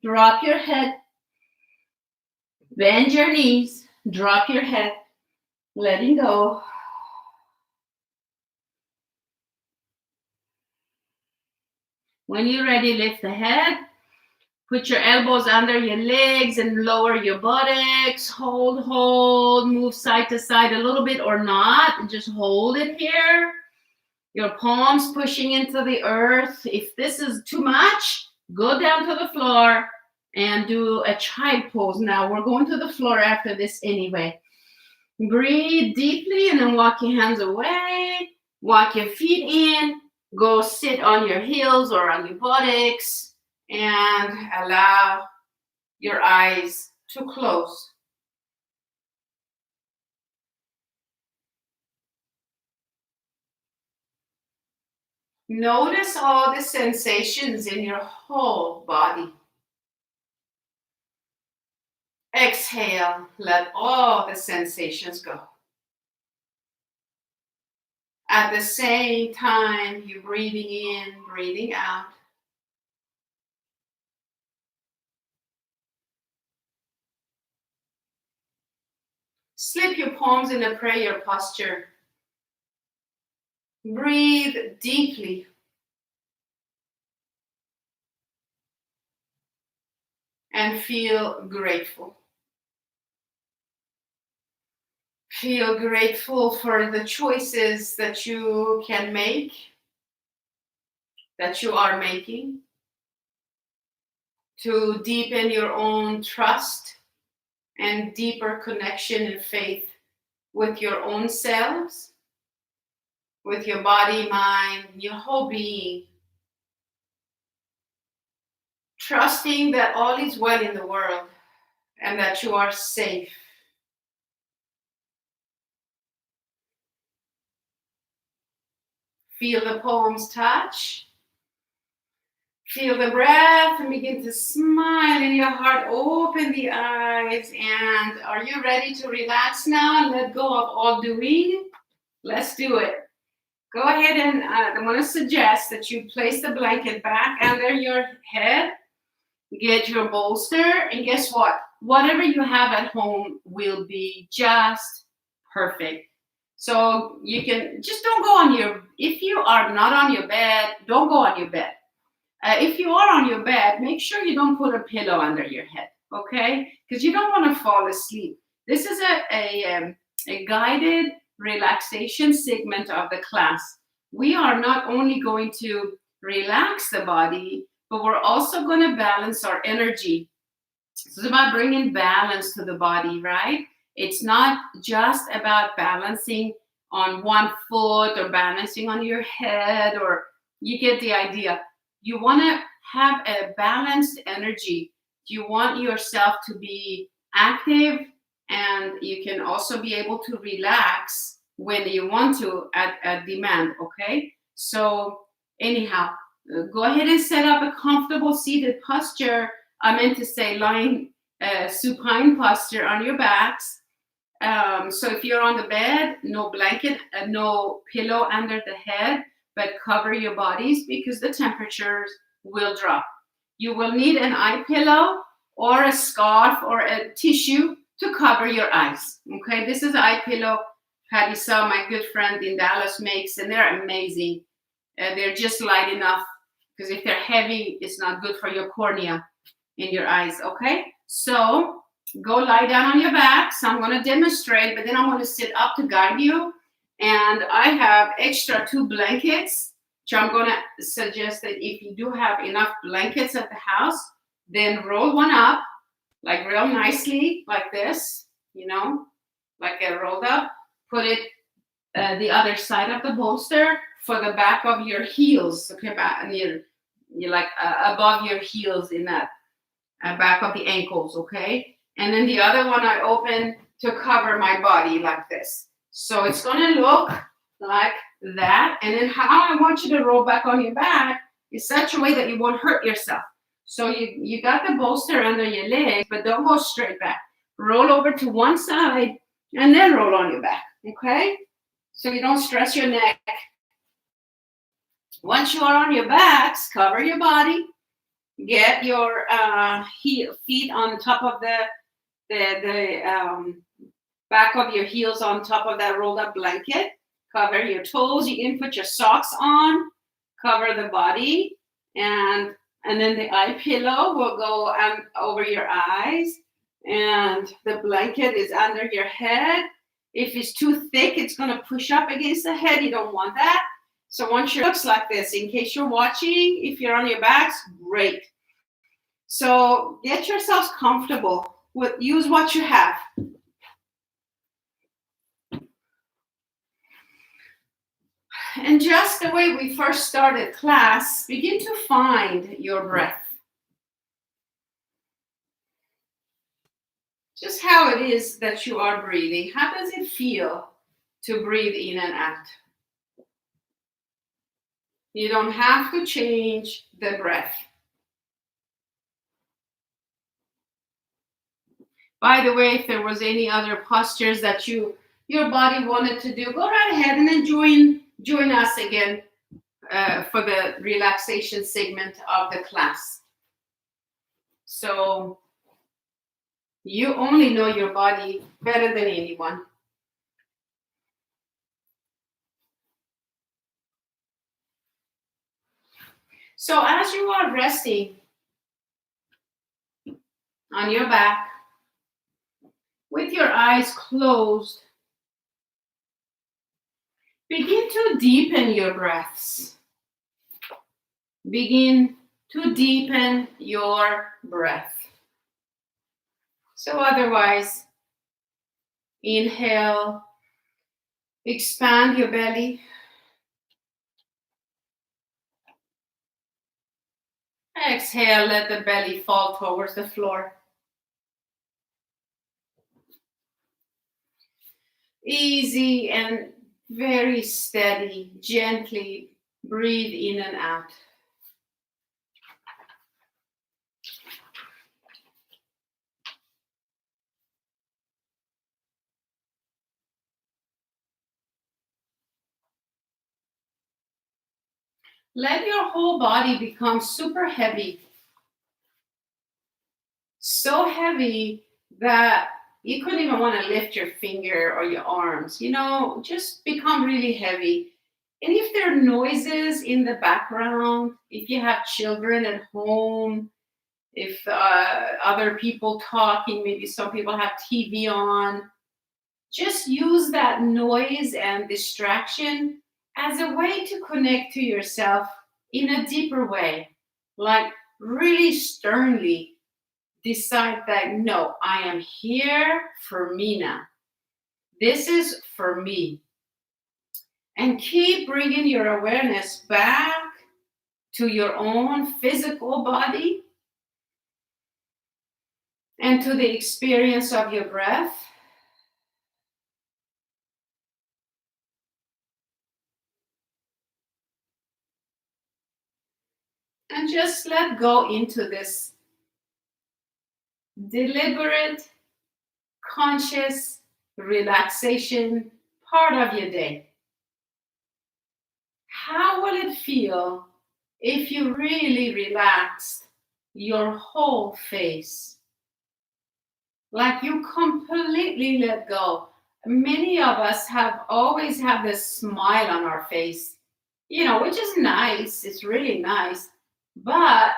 Drop your head. Bend your knees. Drop your head. Letting go. When you're ready, lift the head. Put your elbows under your legs and lower your buttocks. Hold. Move side to side a little bit or not. Just hold it here. Your palms pushing into the earth. If this is too much, go down to the floor and do a child pose. Now, we're going to the floor after this anyway. Breathe deeply and then walk your hands away. Walk your feet in. Go sit on your heels or on your buttocks and allow your eyes to close. Notice all the sensations in your whole body. Exhale, let all the sensations go. At the same time, you're breathing in, breathing out. Slip your palms in a prayer posture. Breathe deeply. And feel grateful. Feel grateful for the choices that you can make, that you are making, to deepen your own trust and deeper connection and faith with your own selves, with your body, mind, your whole being. Trusting that all is well in the world and that you are safe. Feel the palms touch. Feel the breath and begin to smile in your heart. Open the eyes. And are you ready to relax now and let go of all doing? Let's do it. Go ahead and I'm going to suggest that you place the blanket back under your head. Get your bolster. And guess what? Whatever you have at home will be just perfect. So you can just don't go on your, if you are not on your bed, don't go on your bed. If you are on your bed, make sure you don't put a pillow under your head, okay? Because you don't want to fall asleep. This is a guided relaxation segment of the class. We are not only going to relax the body, but we're also going to balance our energy. So it's about bringing balance to the body, right? It's not just about balancing on one foot or balancing on your head, or you get the idea. You want to have a balanced energy. You want yourself to be active, and you can also be able to relax when you want to at demand, okay? So anyhow, go ahead and set up a comfortable seated posture. I meant to say lying supine posture on your backs. So if you're on the bed, no blanket, no pillow under the head, but cover your bodies because the temperatures will drop. You will need an eye pillow or a scarf or a tissue to cover your eyes. Okay, this is eye pillow Patty Saw, my good friend in Dallas, makes, and they're amazing. They're just light enough because if they're heavy, it's not good for your cornea in your eyes. Okay, so go lie down on your back. So I'm going to demonstrate, but then I'm going to sit up to guide you. And I have extra 2 blankets, which I'm going to suggest that if you do have enough blankets at the house, then roll one up, like real nicely, like this, you know, like a rolled up. Put it the other side of the bolster for the back of your heels, okay, back, and you're like above your heels in that back of the ankles, okay? And then the other one I open to cover my body like this. So it's going to look like that. And then how I want you to roll back on your back is such a way that you won't hurt yourself. So you got the bolster under your legs, but don't go straight back. Roll over to one side and then roll on your back, okay? So you don't stress your neck. Once you are on your backs, cover your body. Get your feet on top of the back of your heels on top of that rolled up blanket. Cover your toes. You can put your socks on. Cover the body, and then the eye pillow will go over your eyes, and the blanket is under your head. If it's too thick, it's going to push up against the head. You don't want that. So once your looks like this, in case you're watching, if you're on your backs, great. So get yourselves comfortable. Use what you have. And just the way we first started class, begin to find your breath. Just how it is that you are breathing. How does it feel to breathe in and out? You don't have to change the breath. By the way, if there was any other postures that your body wanted to do, go right ahead and then join us again for the relaxation segment of the class. So you only know your body better than anyone. So as you are resting on your back, with your eyes closed, begin to deepen your breaths. Begin to deepen your breath. So otherwise, inhale, expand your belly. Exhale, let the belly fall towards the floor. Easy and very steady, gently breathe in and out. Let your whole body become super heavy. So heavy that you couldn't even want to lift your finger or your arms. Just become really heavy. And if there are noises in the background, if you have children at home, if other people talking, maybe some people have TV on, just use that noise and distraction as a way to connect to yourself in a deeper way. Like really sternly decide that, no, I am here for me now. This is for me. And keep bringing your awareness back to your own physical body and to the experience of your breath. And just let go into this deliberate, conscious relaxation part of your day. How will it feel if you really relaxed your whole face? Like you completely let go. Many of us have always had this smile on our face, which is nice. It's really nice. But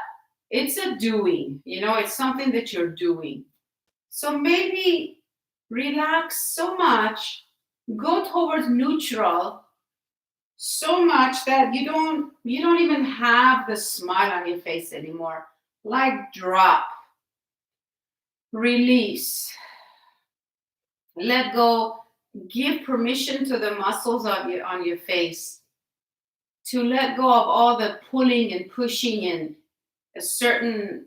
it's a doing, it's something that you're doing. So maybe relax so much, go towards neutral so much that you don't even have the smile on your face anymore. Like drop, release, let go, give permission to the muscles on your face to let go of all the pulling and pushing and a certain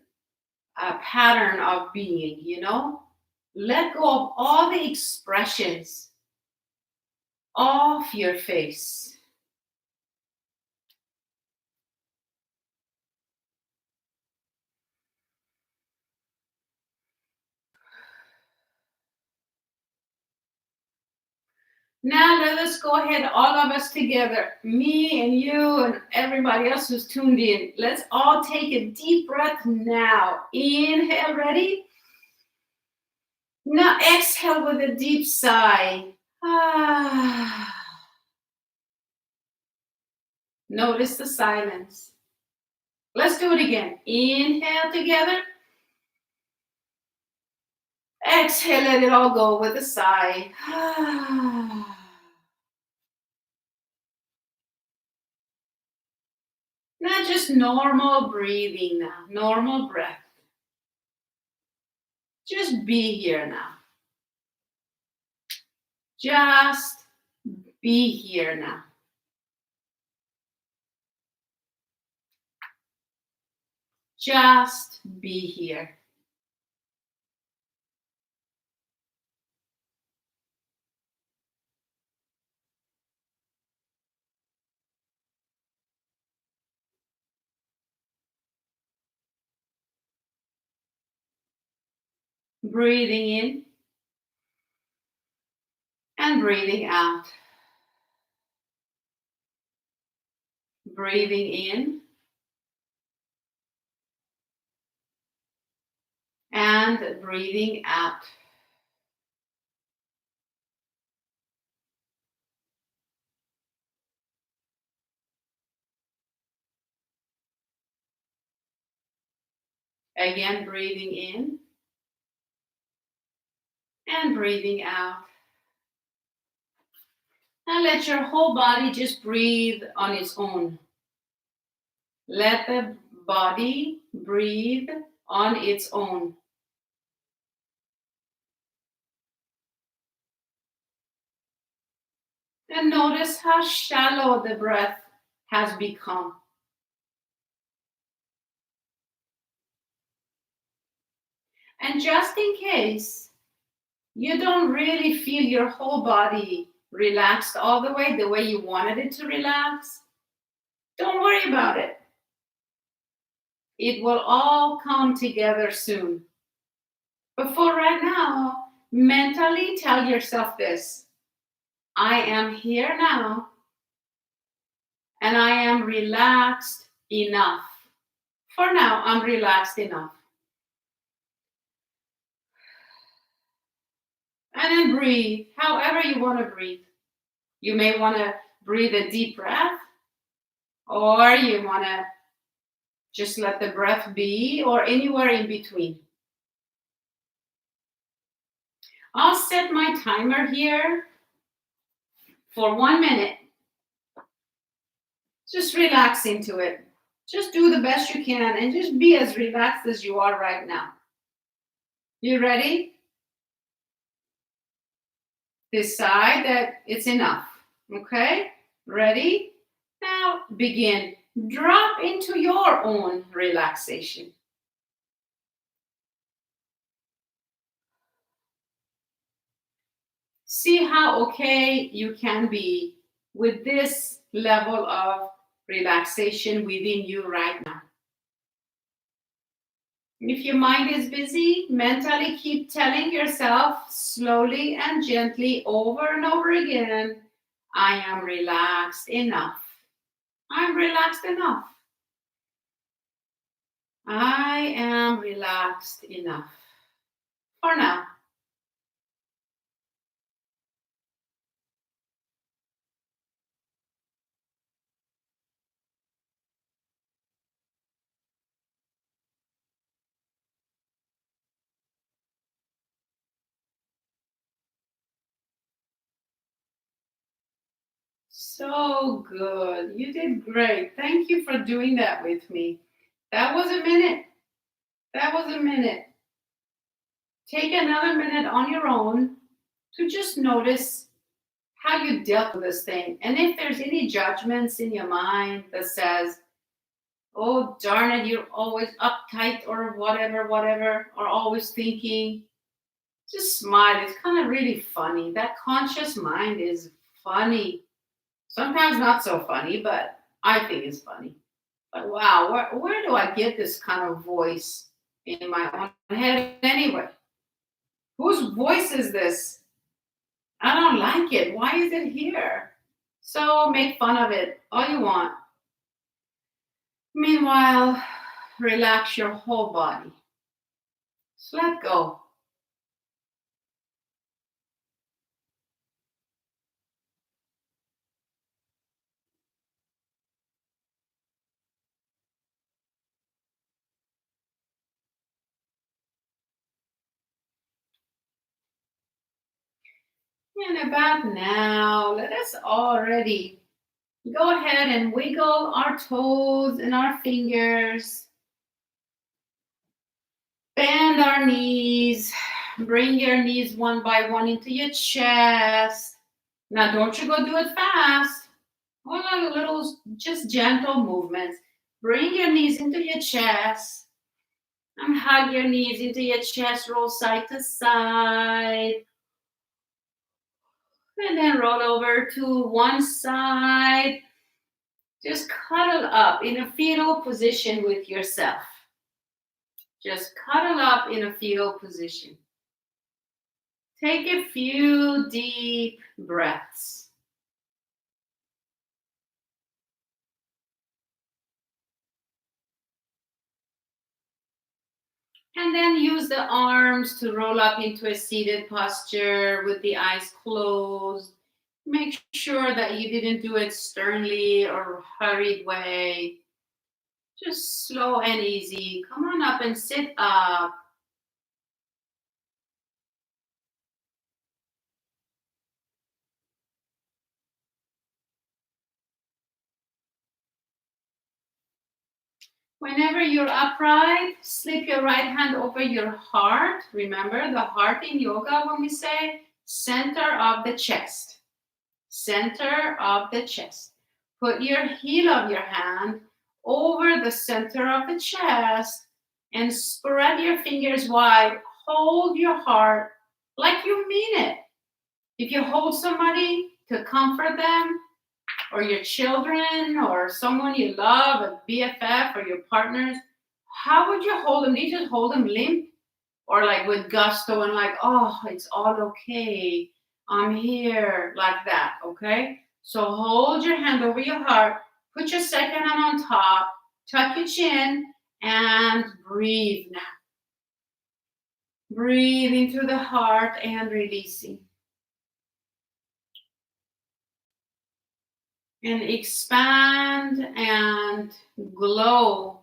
pattern of being, Let go of all the expressions off your face. Now let us go ahead, all of us together, me and you and everybody else who's tuned in. Let's all take a deep breath now. Inhale, ready? Now exhale with a deep sigh. Notice the silence. Let's do it again. Inhale together. Exhale, let it all go with a sigh. Now just normal breathing now, normal breath. Just be here now. Just be here now. Just be here. Breathing in and breathing out. Breathing in and breathing out. Again, breathing in and breathing out. Now let your whole body just breathe on its own. Let the body breathe on its own. And notice how shallow the breath has become. And just in case you don't really feel your whole body relaxed all the way you wanted it to relax, don't worry about it. It will all come together soon. But for right now, mentally tell yourself this: I am here now, and I am relaxed enough. For now, I'm relaxed enough. And then breathe however you want to breathe. You may want to breathe a deep breath, or you want to just let the breath be, or anywhere in between. I'll set my timer here for 1 minute. Just relax into it. Just do the best you can and just be as relaxed as you are right now. You ready? Decide that it's enough. Okay? Ready? Now begin. Drop into your own relaxation. See how okay you can be with this level of relaxation within you right now. If your mind is busy, mentally keep telling yourself slowly and gently over and over again, I am relaxed enough. I'm relaxed enough. I am relaxed enough. For now. So good. You did great. Thank you for doing that with me. That was a minute. That was a minute. Take another minute on your own to just notice how you dealt with this thing. And if there's any judgments in your mind that says, oh, darn it, you're always uptight or whatever, or always thinking, just smile. It's kind of really funny. That conscious mind is funny. Sometimes not so funny, but I think it's funny. But wow, where do I get this kind of voice in my own head anyway? Whose voice is this? I don't like like it. Why is it here? So make fun of it all you want. Meanwhile, relax your whole body. Just let go. And about now, let us already go ahead and wiggle our toes and our fingers. Bend our knees. Bring your knees one by one into your chest. Now, don't you go do it fast. All a little, just gentle movements. Bring your knees into your chest. And hug your knees into your chest. Roll side to side. And then roll over to one side. Just cuddle up in a fetal position with yourself. Just cuddle up in a fetal position. Take a few deep breaths. And then use the arms to roll up into a seated posture with the eyes closed. Make sure that you didn't do it sternly or hurried way. Just slow and easy. Come on up and sit up. Whenever you're upright, slip your right hand over your heart. Remember the heart in yoga when we say center of the chest. Center of the chest. Put your heel of your hand over the center of the chest and spread your fingers wide. Hold your heart like you mean it. If you hold somebody to comfort them, or your children, or someone you love, a BFF, or your partners, how would you hold them? Do you just hold them limp? Or like with gusto and like, oh, it's all okay. I'm here, like that, okay? So hold your hand over your heart, put your second hand on top, tuck your chin, and breathe now. Breathe into the heart and releasing. And expand and glow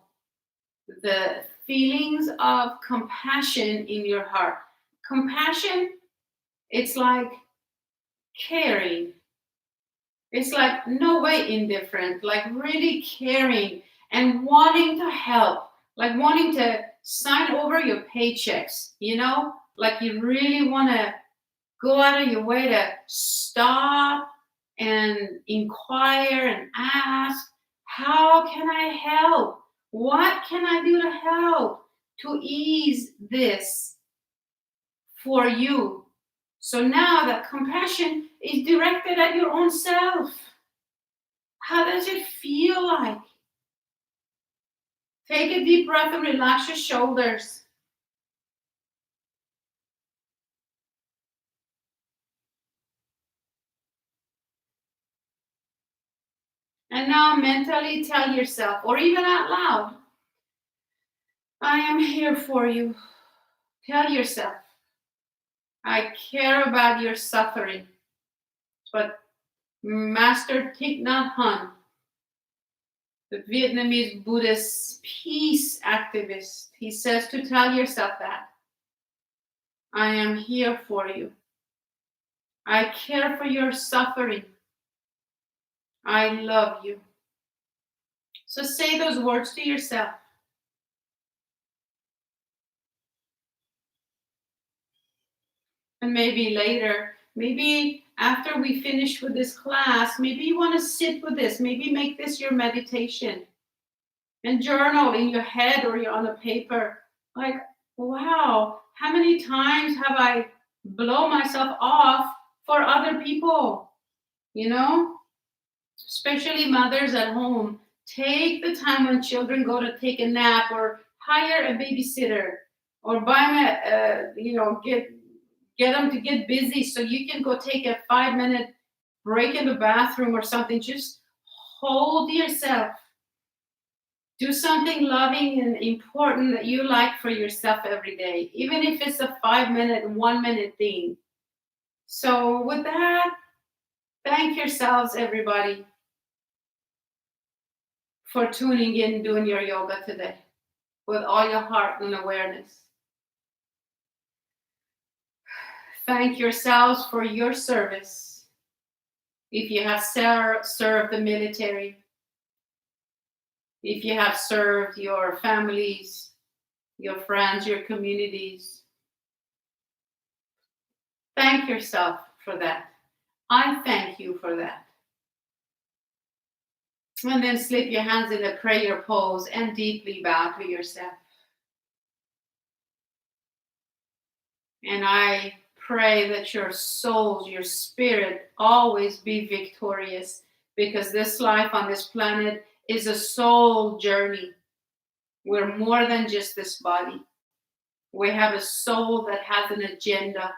the feelings of compassion in your heart. Compassion, it's like caring. It's like no way indifferent, like really caring and wanting to help, like wanting to sign over your paychecks, you know? Like you really want to go out of your way to stop and inquire and ask, how can I help? What can I do to help to ease this for you? So now that compassion is directed at your own self. How does it feel like? Take a deep breath and relax your shoulders. And now mentally tell yourself, or even out loud, I am here for you. Tell yourself, I care about your suffering. But Master Thich Nhat Hanh, the Vietnamese Buddhist peace activist, he says to tell yourself that. I am here for you. I care for your suffering. I love you. So say those words to yourself. And maybe later, maybe after we finish with this class, maybe you want to sit with this. Maybe make this your meditation. And journal in your head or you're on a paper. Like, wow, how many times have I blown myself off for other people? You know? Especially mothers at home. Take the time when children go to take a nap or hire a babysitter or buy them get them to get busy so you can go take a 5-minute break in the bathroom or something. Just hold yourself. Do something loving and important that you like for yourself every day, even if it's a 5-minute, 1-minute thing. So with that, thank yourselves, everybody, for tuning in, doing your yoga today with all your heart and awareness. Thank yourselves for your service. If you have served the military, if you have served your families, your friends, your communities, thank yourself for that. I thank you for that. And then slip your hands in a prayer pose and deeply bow to yourself. And I pray that your soul, your spirit, always be victorious, because this life on this planet is a soul journey. We're more than just this body. We have a soul that has an agenda.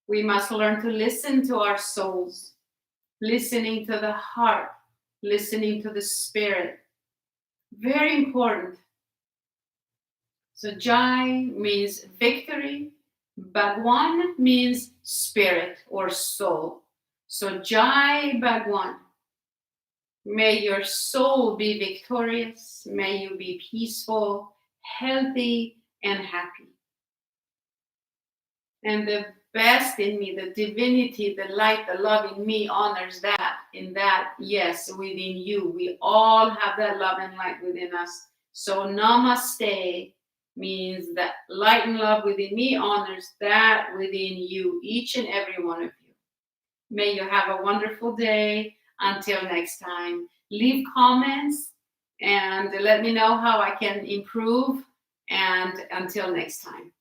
We must learn to listen to our souls, listening to the heart, listening to the spirit. Very important. So Jai means victory. Bhagwan means spirit or soul. So Jai Bhagwan. May your soul be victorious. May you be peaceful, healthy, and happy. And the best in me, the divinity, the light, the love in me honors that. In that, yes, within you. We all have that love and light within us. So namaste means that light and love within me honors that within you, each and every one of you. May you have a wonderful day. Until next time, leave comments and let me know how I can improve. And until next time.